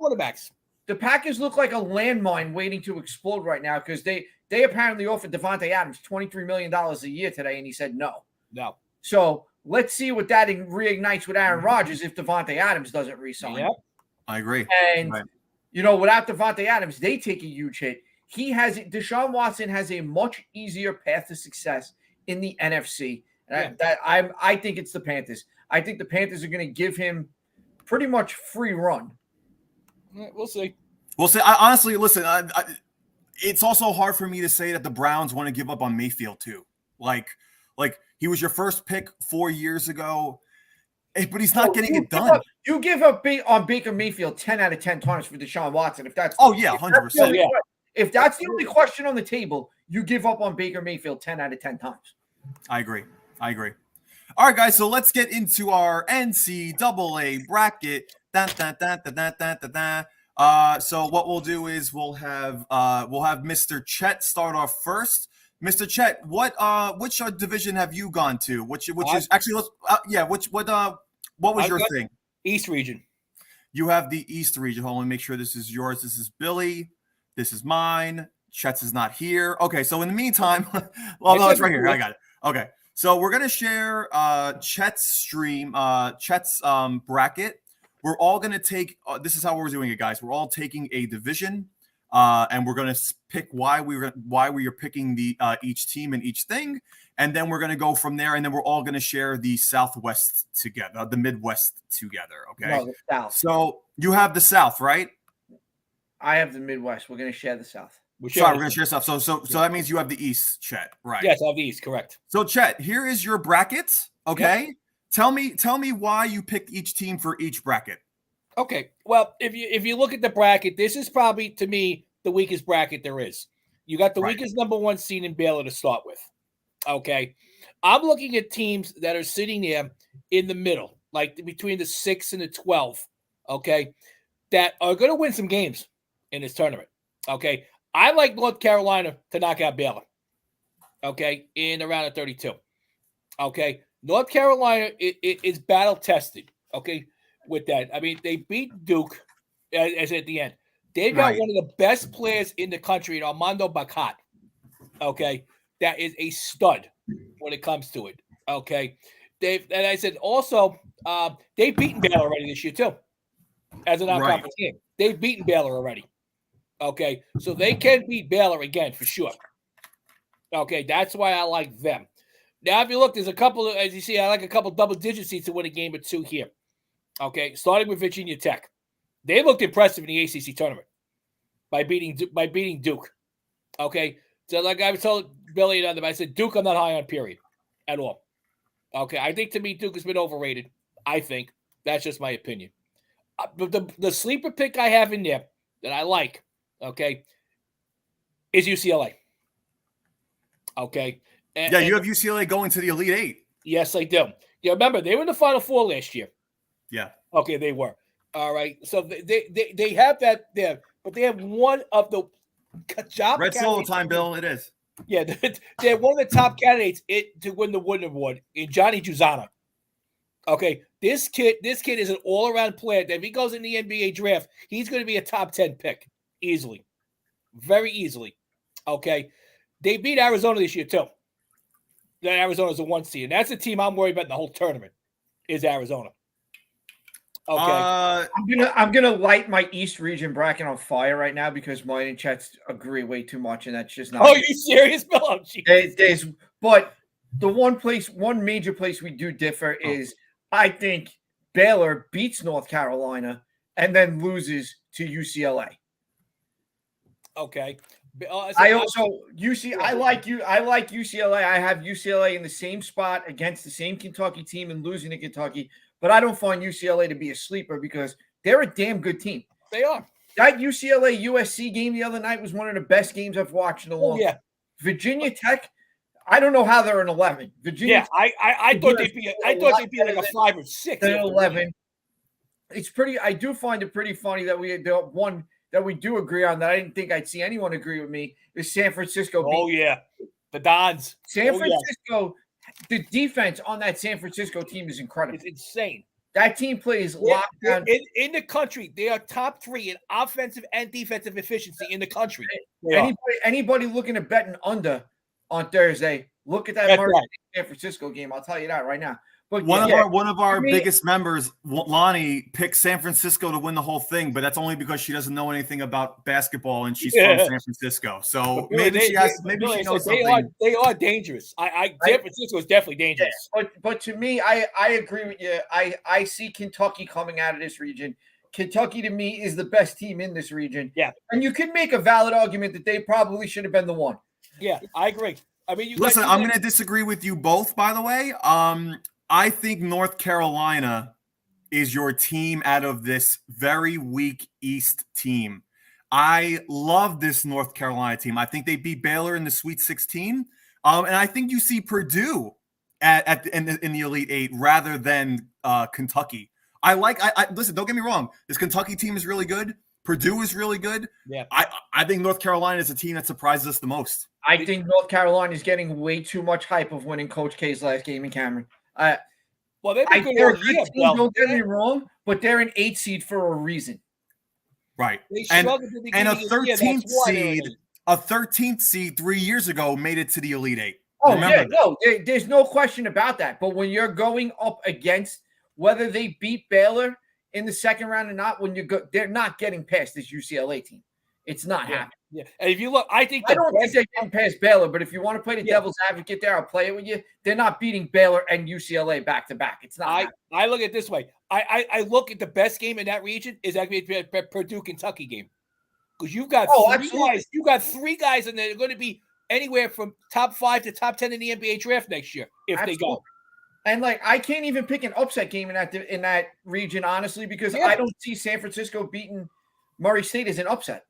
quarterbacks. The Packers look like a landmine waiting to explode right now because they apparently offered Devontae Adams $23 million a year today, and he said no. No. So let's see what that reignites with Aaron Rodgers if Devontae Adams doesn't re-sign. Yep. I agree. And, without Devontae Adams, they take a huge hit. Deshaun Watson has a much easier path to success in the NFC. And I think it's the Panthers. I think the Panthers are going to give him pretty much free run. We'll see. I honestly, listen, it's also hard for me to say that the Browns want to give up on Mayfield too. Like he was your first pick 4 years ago, but he's not getting it done. You give up on Baker Mayfield 10 out of 10 times for Deshaun Watson. If that's 100%. If that's the only question on the table, you give up on Baker Mayfield 10 out of 10 times. I agree. All right, guys, so let's get into our NCAA bracket. So what we'll do is we'll have Mr. Chet start off first. Mr. Chet, which division have you gone to? What was your thing? East region. You have the East region. Hold on, make sure this is yours. This is Billy. This is mine. Chet's is not here. Okay, so in the meantime, no, it's right here. I got it. Okay. So we're gonna share Chet's stream, Chet's bracket. We're all gonna take. This is how we're doing it, guys. We're all taking a division, and we're gonna pick why we are picking the each team and each thing, and then we're gonna go from there. And then we're all gonna share the Southwest together, the Midwest together. Okay. No, the South. So you have the South, right? I have the Midwest. We're gonna share the South. We're gonna share stuff. So that means you have the East, Chet, right? Yes, I have the East, correct. So Chet, here is your brackets. Okay. Yep. Tell me why you picked each team for each bracket. Okay. Well, if you look at the bracket, this is probably, to me, the weakest bracket there is. You got the weakest number 1 seed in Baylor to start with. Okay. I'm looking at teams that are sitting there in the middle, like between the 6 and the 12. Okay. That are going to win some games in this tournament. Okay. I like North Carolina to knock out Baylor. Okay. In the round of 32. Okay. North Carolina is battle tested. Okay. With that, I mean, they beat Duke as at the end. They've got one of the best players in the country, Armando Bacot. Okay. That is a stud when it comes to it. Okay. And I said also, they've beaten Baylor already this year, too, as an non-conference game. They've beaten Baylor already. Okay. So they can beat Baylor again for sure. Okay. That's why I like them. Now, if you look, there's a couple of, as you see, I like a couple double-digit seeds to win a game or two here. Okay. Starting with Virginia Tech. They looked impressive in the ACC tournament by beating Duke. Okay. So, like I told Billy and others, I said, Duke, I'm not high on, period, at all. Okay. I think, to me, Duke has been overrated. I think. That's just my opinion. The sleeper pick I have in there that I like, okay, is UCLA. Okay. You have UCLA going to the Elite Eight. Yes, I do. Yeah, remember, they were in the Final Four last year. Yeah. Okay, they were. All right. So they have that there, but they have one of the job Red Solo time, Bill. It is. Yeah, they're one of the top candidates to win the Wooden Award in Johnny Uzomah. Okay, this kid is an all-around player. If he goes in the NBA draft, he's going to be a top 10 pick easily, very easily. Okay, they beat Arizona this year too. That Arizona's a 1 seed, and that's the team I'm worried about in the whole tournament. Is Arizona? Okay, I'm gonna light my East region bracket on fire right now because mine and Chet's agree way too much, and that's just not. Oh, are you serious, Bill? Oh, but the one major place we do differ is I think Baylor beats North Carolina and then loses to UCLA. Okay. I like UCLA. I have UCLA in the same spot against the same Kentucky team and losing to Kentucky, but I don't find UCLA to be a sleeper because they're a damn good team. They are. That UCLA USC game the other night was one of the best games I've watched in a long time. Virginia Tech, I don't know how they're an 11. Virginia. Yeah, I thought they'd be like a 5 or 6. 11. It's pretty. I do find it pretty funny that one that we do agree on that I didn't think I'd see anyone agree with me is San Francisco. Oh, yeah. The Dons. San Francisco, the defense on that San Francisco team is incredible. It's insane. That team plays lockdown. In the country, they are top 3 in offensive and defensive efficiency in the country. Anybody looking at betting under on Thursday, look at that San Francisco game. I'll tell you that right now. But one of our biggest members, Lonnie, picked San Francisco to win the whole thing, but that's only because she doesn't know anything about basketball and she's from San Francisco. So maybe she knows something. They are dangerous. San Francisco is definitely dangerous. Yeah, but to me, I agree with you. I see Kentucky coming out of this region. Kentucky to me is the best team in this region. Yeah, and you can make a valid argument that they probably should have been the one. Yeah, I agree. I mean, I'm going to disagree with you both. By the way, I think North Carolina is your team out of this very weak East team. I love this North Carolina team. I think they beat Baylor in the Sweet 16. And I think you see Purdue in the Elite Eight rather than Kentucky. Listen, don't get me wrong. This Kentucky team is really good. Purdue is really good. Yeah. I think North Carolina is a team that surprises us the most. I think North Carolina is getting way too much hype of winning Coach K's last game in Cameron. They've been good all year. Don't get me wrong, but they're an 8 seed for a reason. Right. And a 13th seed 3 years ago made it to the Elite Eight. Oh, Remember yeah. that. No, there's no question about that. But when you're going up against whether they beat Baylor in the second round or not, they're not getting past this UCLA team. It's not happening. Yeah. And if you look, I think I don't think they're getting past Baylor, but if you want to play the devil's advocate there, I'll play it with you. They're not beating Baylor and UCLA back to back. It's not. I look at it this way. I look at the best game in that region is actually the Purdue Kentucky game, because you've got guys. You got 3 guys, and they're going to be anywhere from top 5 to top 10 in the NBA draft next year if they go. And like, I can't even pick an upset game in that region, honestly, because I don't see San Francisco beating Murray State as an upset.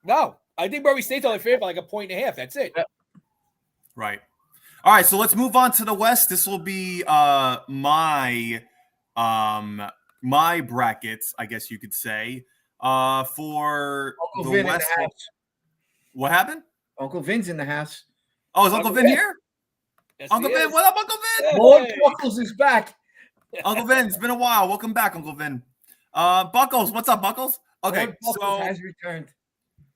No, I think Murray State's only favored by like a 1.5. That's it. Right. All right. So let's move on to the West. This will be my brackets, I guess you could say, for Uncle the Vin West. in the house. What happened? Uncle Vin's in the house. Oh, is Uncle Vin here? Yes, Uncle Vin, what up, Uncle Vin? Lord Buckles is back. Uncle Vin, it's been a while. Welcome back, Uncle Vin. Buckles, what's up, Buckles? Okay, Lord Buckles has returned.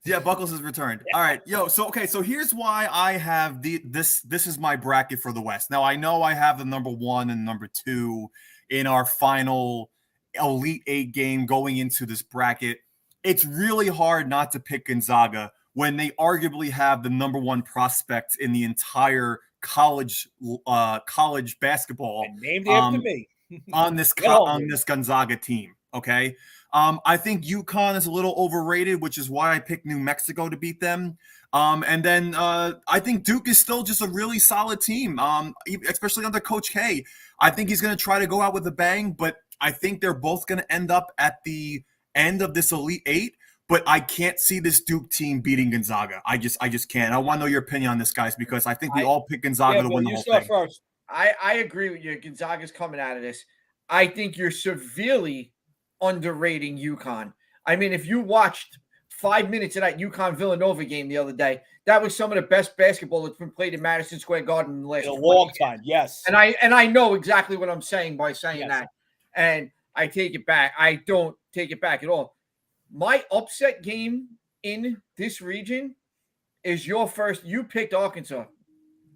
Yeah, Buckles has returned. All right, so here's why I have this is my bracket for the West. Now I know I have the number 1 and number 2 in our final Elite 8 game going into this bracket. It's really hard not to pick Gonzaga when they arguably have the number 1 prospect in the entire college basketball. And named after me. on this Gonzaga team. Okay. I think UConn is a little overrated, which is why I picked New Mexico to beat them. And then I think Duke is still just a really solid team, especially under Coach K. I think he's going to try to go out with a bang, but I think they're both going to end up at the end of this Elite 8. But I can't see this Duke team beating Gonzaga. I just can't. I want to know your opinion on this, guys, because I think we all pick Gonzaga to win the whole thing. First. I agree with you. Gonzaga's coming out of this. I think you're severely underrating UConn. I mean, if you watched 5 minutes of that UConn Villanova game the other day, that was some of the best basketball that's been played in Madison Square Garden in the last in a long time. Yes, and I know exactly what I'm saying by saying that, and I take it back. I don't take it back at all. My upset game in this region is your first. You picked Arkansas.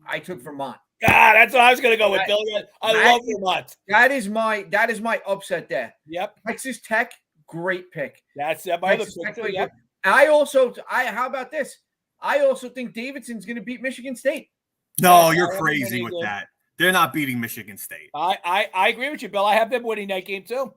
I took Vermont. That's what I was going to go with, Bill. I love Vermont. That is my upset there. Yep. Texas Tech, great pick. That's my other pick. Yep. How about this? I also think Davidson's going to beat Michigan State. No, you're crazy with that. They're not beating Michigan State. I agree with you, Bill. I have them winning that game too.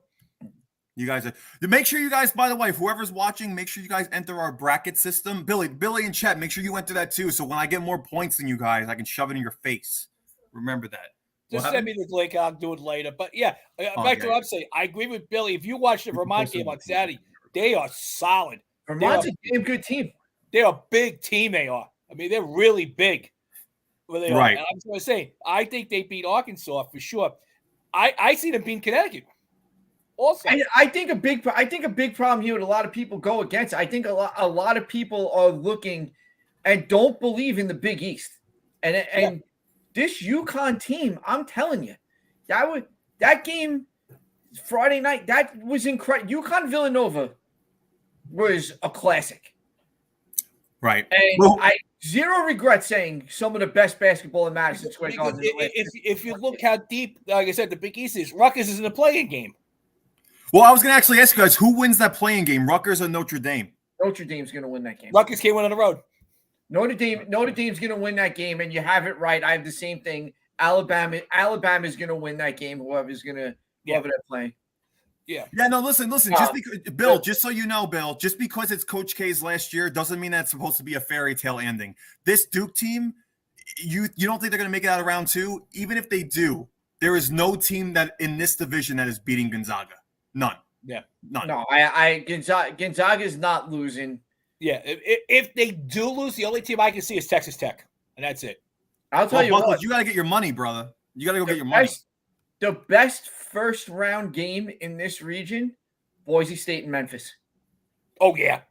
You guys make sure you guys, by the way, whoever's watching, make sure you guys enter our bracket system. Billy and Chet, make sure you enter that too. So when I get more points than you guys, I can shove it in your face. Remember that. Just send me the link. I'll do it later. But yeah, back to what I'm saying. I agree with Billy. If you watch the Vermont game on Saturday, they are solid. Vermont's a damn good team. They're a big team. They are. I mean, they're really big. Well, they right. Are. I'm just going to say, I think they beat Arkansas for sure. I see them beating Connecticut. Also, I think a big problem here with a lot of people go against. I think a lot of people are looking and don't believe in the Big East, and this UConn team. I'm telling you, that game Friday night, that was incredible. UConn Villanova was a classic, right? And I zero regret saying some of the best basketball in Madison Square Garden. If you look how deep, like I said, the Big East is. Rutgers is in the playing game. Well, I was going to actually ask you guys, who wins that playing game, Rutgers or Notre Dame? Notre Dame's going to win that game. Rutgers can't win on the road. Notre Dame's going to win that game, and you have it right. I have the same thing. Alabama's going to win that game, whoever they're playing. Yeah. Yeah, no, listen. Just because, Bill, just so you know, Bill, just because it's Coach K's last year doesn't mean that's supposed to be a fairy tale ending. This Duke team, you don't think they're going to make it out of round 2? Even if they do, there is no team that in this division that is beating Gonzaga. None. Yeah. None. No, Gonzaga is not losing. Yeah. If they do lose, the only team I can see is Texas Tech, and that's it. I'll tell you what. You got to get your money, brother. You got to go get your money. The best first round game in this region, Boise State and Memphis. Oh, yeah.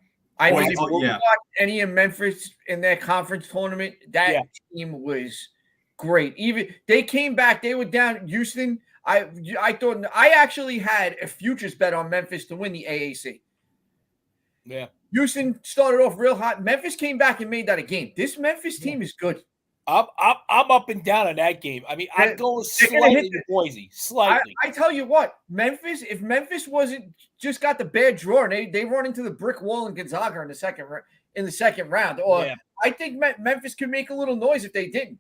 I mean, if you watch any of Memphis in their conference tournament, that team was great. Even they came back, they were down Houston. I thought I actually had a futures bet on Memphis to win the AAC. Yeah. Houston started off real hot. Memphis came back and made that a game. This Memphis team is good. I'm up and down on that game. I mean, I'm going slightly to Boise. Slightly. I tell you what, Memphis, if Memphis wasn't just got the bad draw and they run into the brick wall in Gonzaga in the second round, or I think Memphis could make a little noise if they didn't.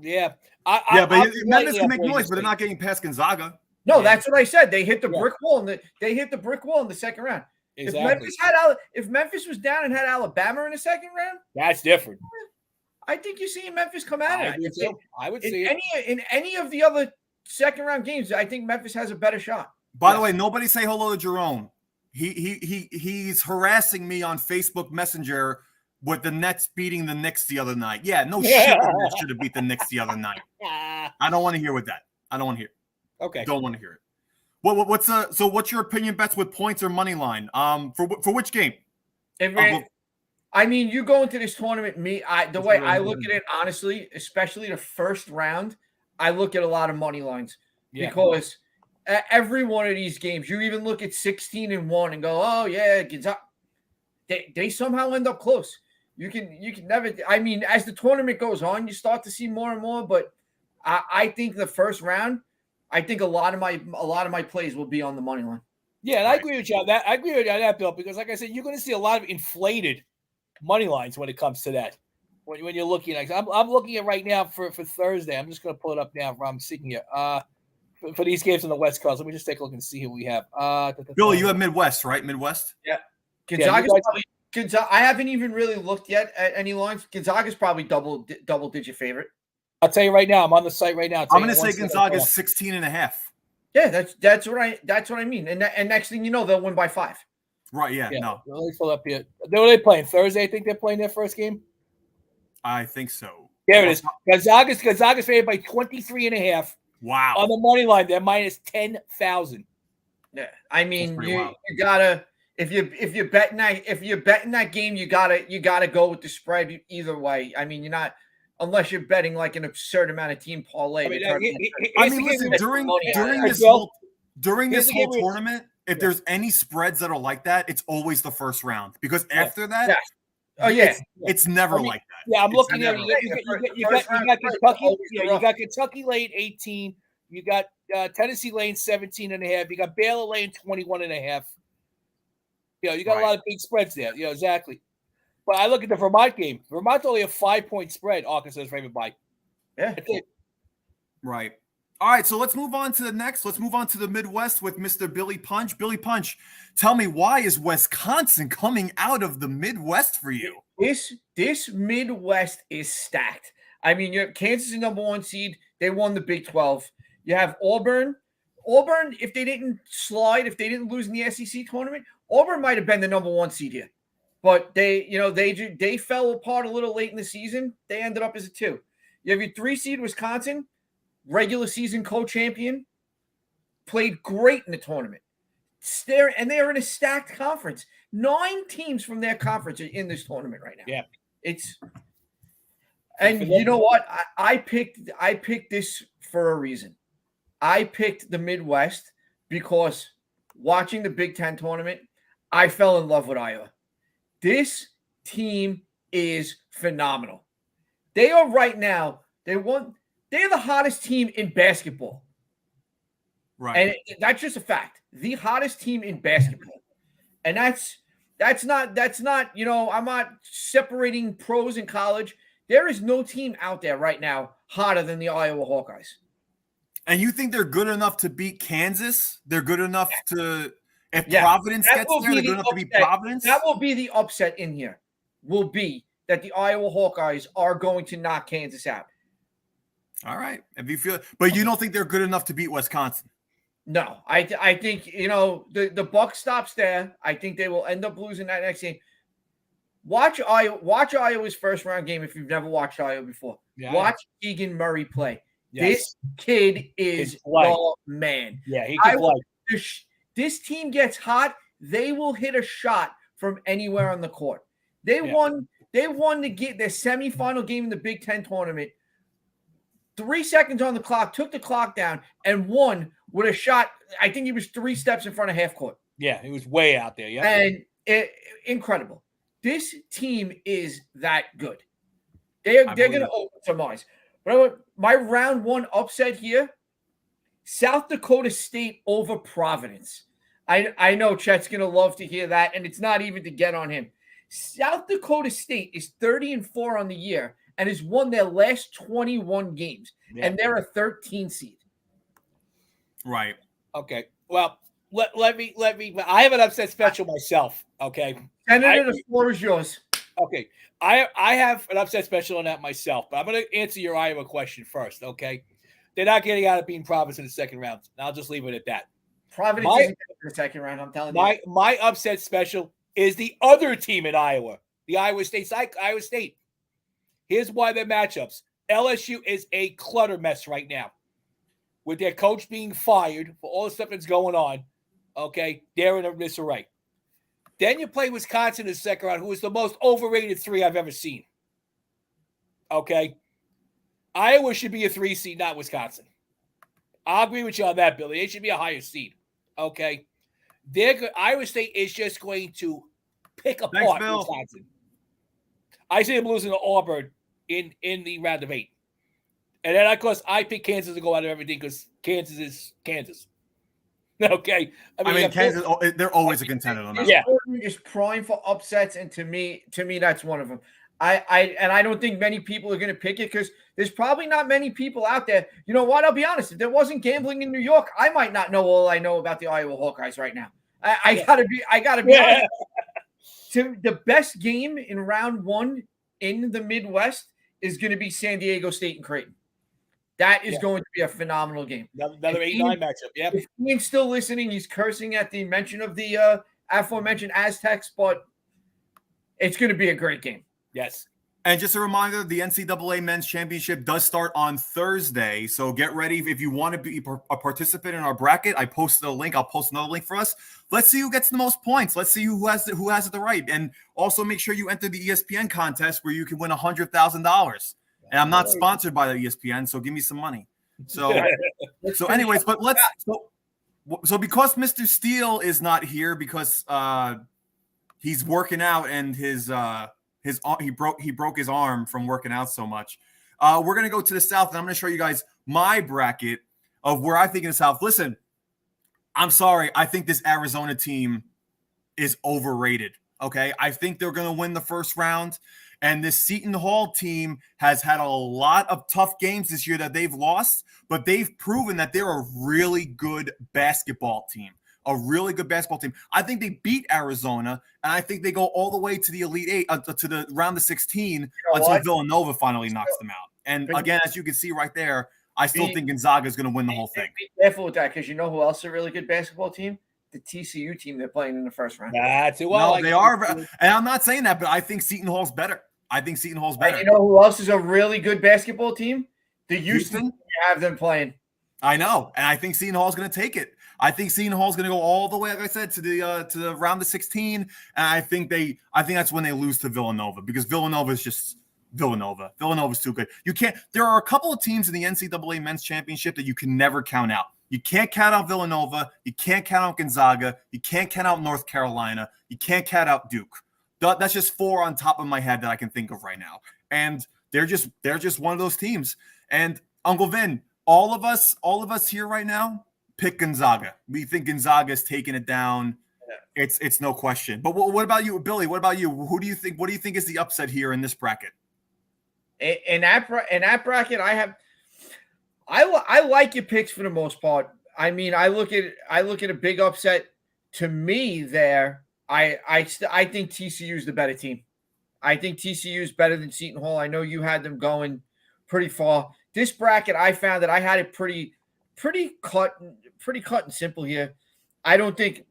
Yeah. Memphis can make noise, but they're not getting past Gonzaga. No, that's what I said. They hit the brick wall they hit the brick wall in the second round. Exactly. If Memphis was down and had Alabama in the second round, that's different. I think you see Memphis come out of it. I would see it. In any of the other second round games, I think Memphis has a better shot. By the way, nobody say hello to Jerome. He's harassing me on Facebook Messenger with the Nets beating the Knicks the other night. Yeah, no shit, the Nets should have beat the Knicks the other night. I don't want to hear with that. I don't want to hear it. Okay. Don't want to hear it. What's your opinion bets with points or money line? For which game? I mean, you go into this tournament, the way I look at it, honestly, especially the first round, I look at a lot of money lines because every one of these games, you even look at 16-1 and go, oh yeah, they somehow end up close. You can never. I mean, as the tournament goes on, you start to see more and more. But I think the first round, I think a lot of my plays will be on the money line. Yeah, and I agree with you on that. I agree with you on that, Bill, because like I said, you're going to see a lot of inflated money lines when it comes to that. When you're looking at, I'm looking at right now for Thursday. I'm just going to pull it up now. I'm seeing it for these games on the West Coast. Let me just take a look and see who we have. Billy, you have Midwest, right? Midwest. Yeah. Gonzaga's Gonzaga. I haven't even really looked yet at any lines. Gonzaga's probably double digit favorite. I'll tell you right now. I'm on the site right now. I'm going to say Gonzaga's 16.5. Yeah, that's what I mean. And next thing you know, they'll win by 5. Right? Yeah. No. Let me pull up here. What are they playing Thursday? I think they're playing their first game. I think so. There it is. Gonzaga's favored by 23.5. Wow. On the money line, they're minus 10,000. Yeah, I mean, you gotta if you're betting that game, you gotta go with the spread either way. I mean, you're not unless you're betting like an absurd amount of team parlay. Listen, during this whole tournament, if there's any spreads that are like that, it's always the first round because after that, it's never like that. Yeah, I'm looking at it. You got Kentucky. You got Kentucky laying 18. You got Tennessee laying 17.5. You got Baylor laying 21.5. You got a lot of big spreads there. Exactly. But I look at the Vermont game. Vermont's only a 5-point spread. Arkansas is favored by. Yeah. Right. All right, so let's move on to the next. Let's move on to the Midwest with Mr. Billy Punch. Billy Punch, tell me, why is Wisconsin coming out of the Midwest for you? This Midwest is stacked. I mean, you have Kansas, the number 1 seed. They won the Big 12. You have Auburn. Auburn, if they didn't slide, if they didn't lose in the SEC tournament, Auburn might have been the number 1 seed here. But they fell apart a little late in the season. They ended up as a 2. You have your 3 seed Wisconsin, regular season co-champion, played great in the tournament. And they are in a stacked conference. 9 teams from their conference are in this tournament right now. Yeah, and you know what? I picked this for a reason. I picked the Midwest because watching the Big Ten tournament, I fell in love with Iowa. This team is phenomenal. They are right now. They're the hottest team in basketball. Right. And that's just a fact. The hottest team in basketball. And that's not, I'm not separating pros and college. There is no team out there right now hotter than the Iowa Hawkeyes. And you think they're good enough to beat Kansas? They're good enough to, if Providence gets there, they're good enough to beat Providence? That will be the upset in here, will be that the Iowa Hawkeyes are going to knock Kansas out. All right. But you don't think they're good enough to beat Wisconsin? No, I think, the buck stops there. I think they will end up losing that next game. Watch Iowa's first round game if you've never watched Iowa before. Yeah, watch Keegan Murray play. Yes. This kid is the man. Yeah, he can play. This team gets hot, they will hit a shot from anywhere on the court. They won their semifinal game in the Big Ten tournament. 3 seconds on the clock, took the clock down, and won with a shot. I think he was 3 steps in front of half court. Yeah, he was way out there. Yeah, and incredible. This team is that good. They're going to open some eyes. But my round one upset here, South Dakota State over Providence. I know Chet's going to love to hear that, and it's not even to get on him. South Dakota State is 30-4 on the year and has won their last 21 games, and they're a 13 seed. Right. Okay. Well, let me. I have an upset special myself. Okay. Senator, the floor is yours. Okay. I have an upset special on that myself, but I'm going to answer your Iowa question first. Okay. They're not getting out of beating Providence in the second round. I'll just leave it at that. Providence isn't in the second round. I'm telling you. My upset special is the other team in Iowa, the Iowa State. Here's why their matchups. LSU is a clutter mess right now. With their coach being fired for all the stuff that's going on, okay, they're in a disarray. Then you play Wisconsin in the second round, who is the most overrated 3 I've ever seen. Okay. Iowa should be a 3 seed, not Wisconsin. I'll agree with you on that, Billy. They should be a higher seed. Okay. Iowa State is just going to pick apart Wisconsin. I see them losing to Auburn in the round of 8. And then, of course, I pick Kansas to go out of everything because Kansas is Kansas. Okay. I mean Kansas, they're always a contender. Is prime for upsets, and to me, that's one of them. I don't think many people are going to pick it because there's probably not many people out there. You know what? I'll be honest. If there wasn't gambling in New York, I might not know all I know about the Iowa Hawkeyes right now. I gotta be honest. So the best game in round 1 in the Midwest is going to be San Diego State and Creighton. That is going to be a phenomenal game. Another 8-9 matchup. Yeah. If Ian's still listening, he's cursing at the mention of the aforementioned Aztecs, but it's going to be a great game. Yes. And just a reminder, the NCAA Men's Championship does start on Thursday. So get ready. If you want to be a participant in our bracket, I posted a link. I'll post another link for us. Let's see who gets the most points. Let's see who has it the right. And also make sure you enter the ESPN contest where you can win $100,000. And I'm not sponsored by the ESPN, so give me some money. So anyways, but so because Mr. Steele is not here because he's working out and he broke his arm from working out so much. We're gonna go to the South, and I'm gonna show you guys my bracket of where I think in the South. Listen, I'm sorry, I think this Arizona team is overrated. Okay, I think they're gonna win the first round. And this Seton Hall team has had a lot of tough games this year that they've lost, but they've proven that they're a really good basketball team. I think they beat Arizona, and I think they go all the way to the Elite 8, to the round of 16 until Villanova finally knocks them out. And again, as you can see right there, I still think Gonzaga is going to win the whole thing. Be careful with that because you know who else is a really good basketball team? The TCU team they're playing in the first round. That's who they are. And I'm not saying that, but I think Seton Hall's better. And you know who else is a really good basketball team? The Houston. You have them playing. I know, and I think Seton Hall's going to take it. I think Seton Hall's going to go all the way, like I said, to the round of 16, and I think that's when they lose to Villanova because Villanova is just Villanova. Villanova's too good. You can't. There are a couple of teams in the NCAA Men's Championship that you can never count out. You can't count out Villanova. You can't count out Gonzaga. You can't count out North Carolina. You can't count out Duke. That's just 4 on top of my head that I can think of right now. And they're just one of those teams. And Uncle Vin, all of us here right now pick Gonzaga. We think Gonzaga is taking it down. Yeah. It's no question. But what about you, Billy? What about you? What do you think is the upset here in this bracket? In that bracket, I like your picks for the most part. I mean, I look at a big upset. To me, there. I think TCU is the better team. I think TCU is better than Seton Hall. I know you had them going pretty far. This bracket, I found that I had it pretty cut and simple here. I don't think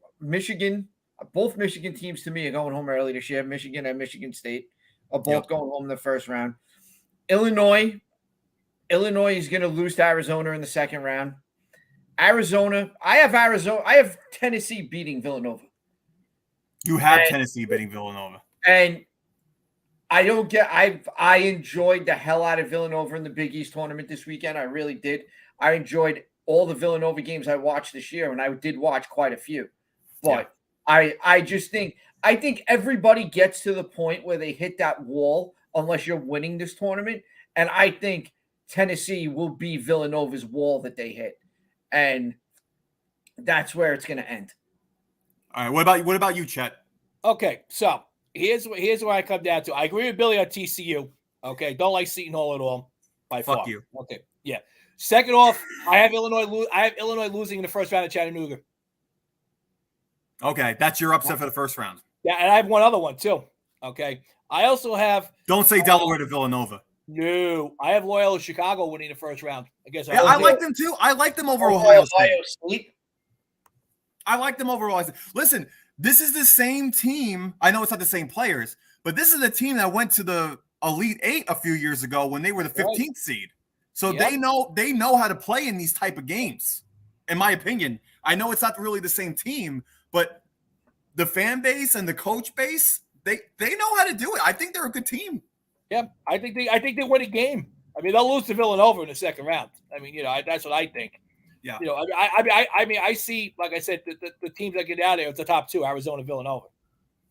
both Michigan teams to me are going home early this year. Michigan and Michigan State are both going home in the first round. Illinois is going to lose to Arizona in the second round. I have Tennessee beating Villanova. You have Tennessee beating Villanova. And I enjoyed the hell out of Villanova in the Big East tournament this weekend. I really did. I enjoyed all the Villanova games I watched this year, and I did watch quite a few. But I think everybody gets to the point where they hit that wall unless you're winning this tournament. And I think Tennessee will be Villanova's wall that they hit. And that's where it's going to end. All right. What about you, Chet? Okay, so here's where I come down to. I agree with Billy on TCU. Okay, don't like Seton Hall at all. By Fuck far. you. Okay, yeah. Second off, I have Illinois losing in the first round of Chattanooga. Okay, that's your upset for the first round. Yeah, and I have one other one too. Okay, I also have. Don't say Delaware to Villanova. No, I have Loyola Chicago winning the first round. I guess. Yeah, I like them too. I like them over Ohio State. I like them over Ohio State. Listen, this is the same team. I know it's not the same players, but this is the team that went to the Elite Eight a few years ago when they were the 15th seed. So they know how to play in these type of games. In my opinion, I know it's not really the same team, but the fan base and the coach base, they know how to do it. I think they're a good team. Yeah, I think they win a game. I mean, they'll lose to Villanova in the second round. I mean, that's what I think. Yeah. I mean, I see, like I said, the teams that get out there, it's the top two, Arizona, Villanova.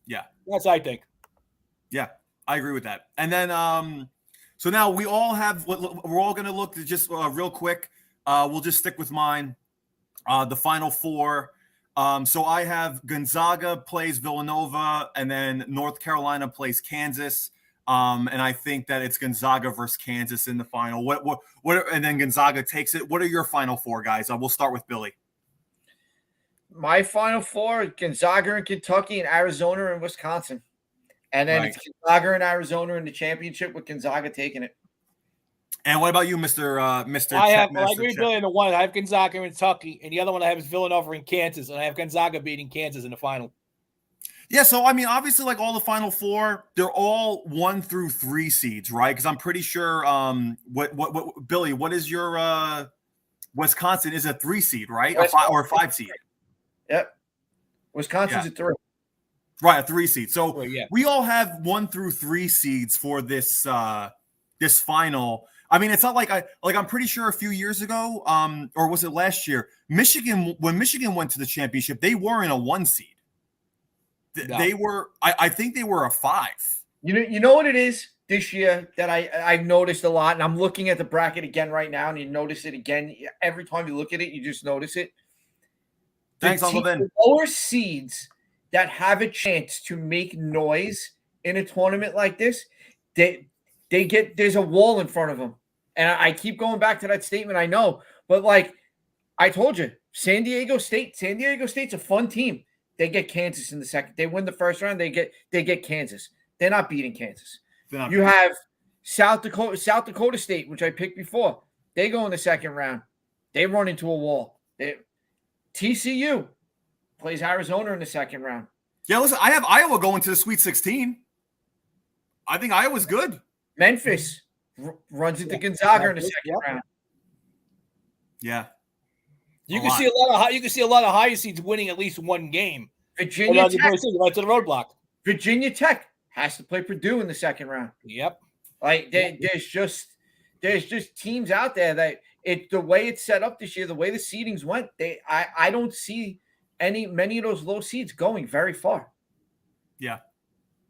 Yeah. That's what I think. Yeah, I agree with that. And then, so now we're all going to look just real quick. We'll just stick with mine. The Final Four. So I have Gonzaga plays Villanova, and then North Carolina plays Kansas. And I think that it's Gonzaga versus Kansas in the final. What? And then Gonzaga takes it. What are your Final Four, guys? We'll start with Billy. My Final Four: Gonzaga and Kentucky, and Arizona and Wisconsin. And then it's Gonzaga and Arizona in the championship with Gonzaga taking it. And what about you, Mr. I agree with Billy on the one. I have Gonzaga and Kentucky, and the other one I have is Villanova and Kansas, and I have Gonzaga beating Kansas in the final. Yeah, so I mean, obviously, like all the Final Four, they're all 1 through 3 seeds, right? Because I'm pretty sure. What Billy? What is your Wisconsin is a 3 seed, right? Or a 5 seed. Yep. Wisconsin's a 3. Right, a 3 seed. So yeah. We all have 1 through 3 seeds for this this final. I mean, it's not like I'm pretty sure a few years ago, or was it last year? When Michigan went to the championship, they were in a 1 seed. They were. I think they were a 5. You know what it is this year that I've noticed a lot, and I'm looking at the bracket again right now, and you notice it again every time you look at it. You just notice it. Thanks, Uncle Ben. The lower seeds that have a chance to make noise in a tournament like this, there's a wall in front of them. And I keep going back to that statement, I know. But like I told you, San Diego State's a fun team. They get Kansas in the second. They win the first round, they get Kansas. They're not beating Kansas. You have South Dakota State, which I picked before. They go in the second round. They run into a wall. TCU plays Arizona in the second round. Yeah, listen, I have Iowa going to the Sweet 16. I think Iowa's good. Memphis runs into Gonzaga in the second round. Yeah. You can see a lot of higher seeds winning at least 1 game. Virginia Tech right to the roadblock. Virginia Tech has to play Purdue in the second round. Yep. Like there's just teams out there that the way it's set up this year, the way the seedings went, I don't see many of those low seeds going very far. Yeah.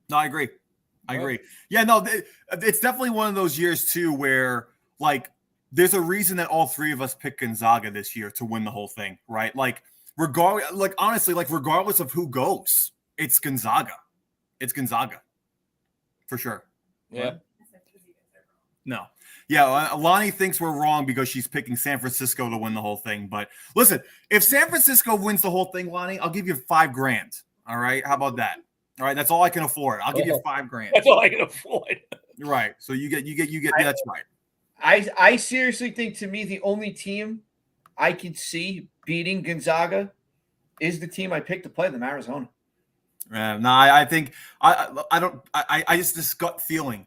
No, I agree. Yeah, no, it's definitely one of those years too where like there's a reason that all 3 of us picked Gonzaga this year to win the whole thing, right? Like regardless of who goes, it's Gonzaga. It's Gonzaga. For sure. Yeah. Right? No. Yeah, Lonnie thinks we're wrong because she's picking San Francisco to win the whole thing. But listen, if San Francisco wins the whole thing, Lonnie, I'll give you $5,000. All right. How about that? All right. That's all I can afford. I'll give you $5,000. That's all I can afford. Right. So you get. Yeah, that's right. I seriously think, to me, the only team I can see beating Gonzaga is the team I picked to play them, Arizona. No, I think I just this gut feeling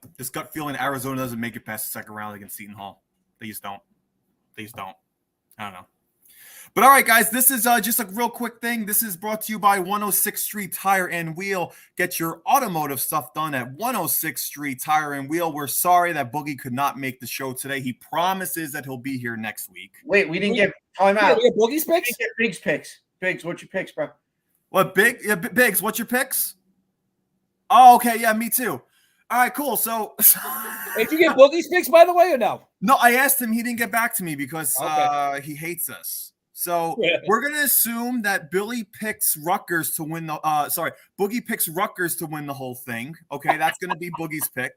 Arizona doesn't make it past the second round against Seton Hall. They just don't. I don't know. But all right, guys, this is just a real quick thing. This is brought to you by 106th Street Tire and Wheel. Get your automotive stuff done at 106th Street Tire and Wheel. We're sorry that Boogie could not make the show today. He promises that he'll be here next week. Wait, we didn't get time out. We get Boogie's picks? We didn't get Biggs picks. Biggs, what's your picks, bro? What, Biggs, what's your picks? Oh, okay, yeah, me too. All right, cool. So Did you get Boogie's picks, by the way, or no? no, I asked him. He didn't get back to me because Okay. he hates us. So we're gonna assume that Billy picks Rutgers to win the. Boogie picks Rutgers to win the whole thing. Okay, that's gonna be Boogie's pick.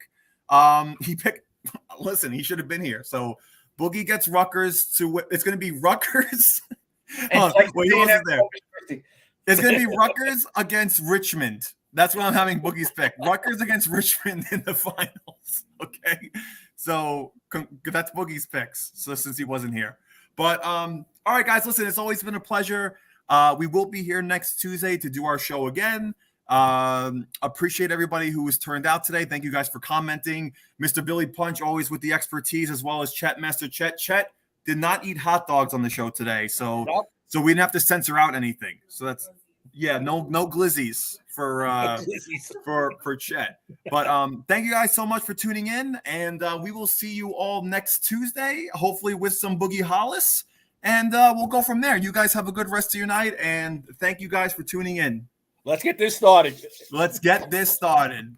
He picked. Listen, he should have been here. So Boogie gets Rutgers to. It's gonna be Rutgers. Well, he wasn't there. It's gonna be Rutgers against Richmond. That's what I'm having Boogie's pick. Rutgers against Richmond in the finals. Okay, so that's Boogie's picks. So since he wasn't here, but all right, guys, listen, it's always been a pleasure. We will be here next Tuesday to do our show again. Appreciate everybody who was turned out today. Thank you guys for commenting. Mr. Billy Punch, always with the expertise, as well as Chet Master Chet. Chet did not eat hot dogs on the show today, so we didn't have to censor out anything. So that's no glizzies for Chet. But thank you guys so much for tuning in, and we will see you all next Tuesday, hopefully with some Boogie Hollis, and we'll go from there. You guys have a good rest of your night, and thank you guys for tuning in. Let's get this started. Let's get this started.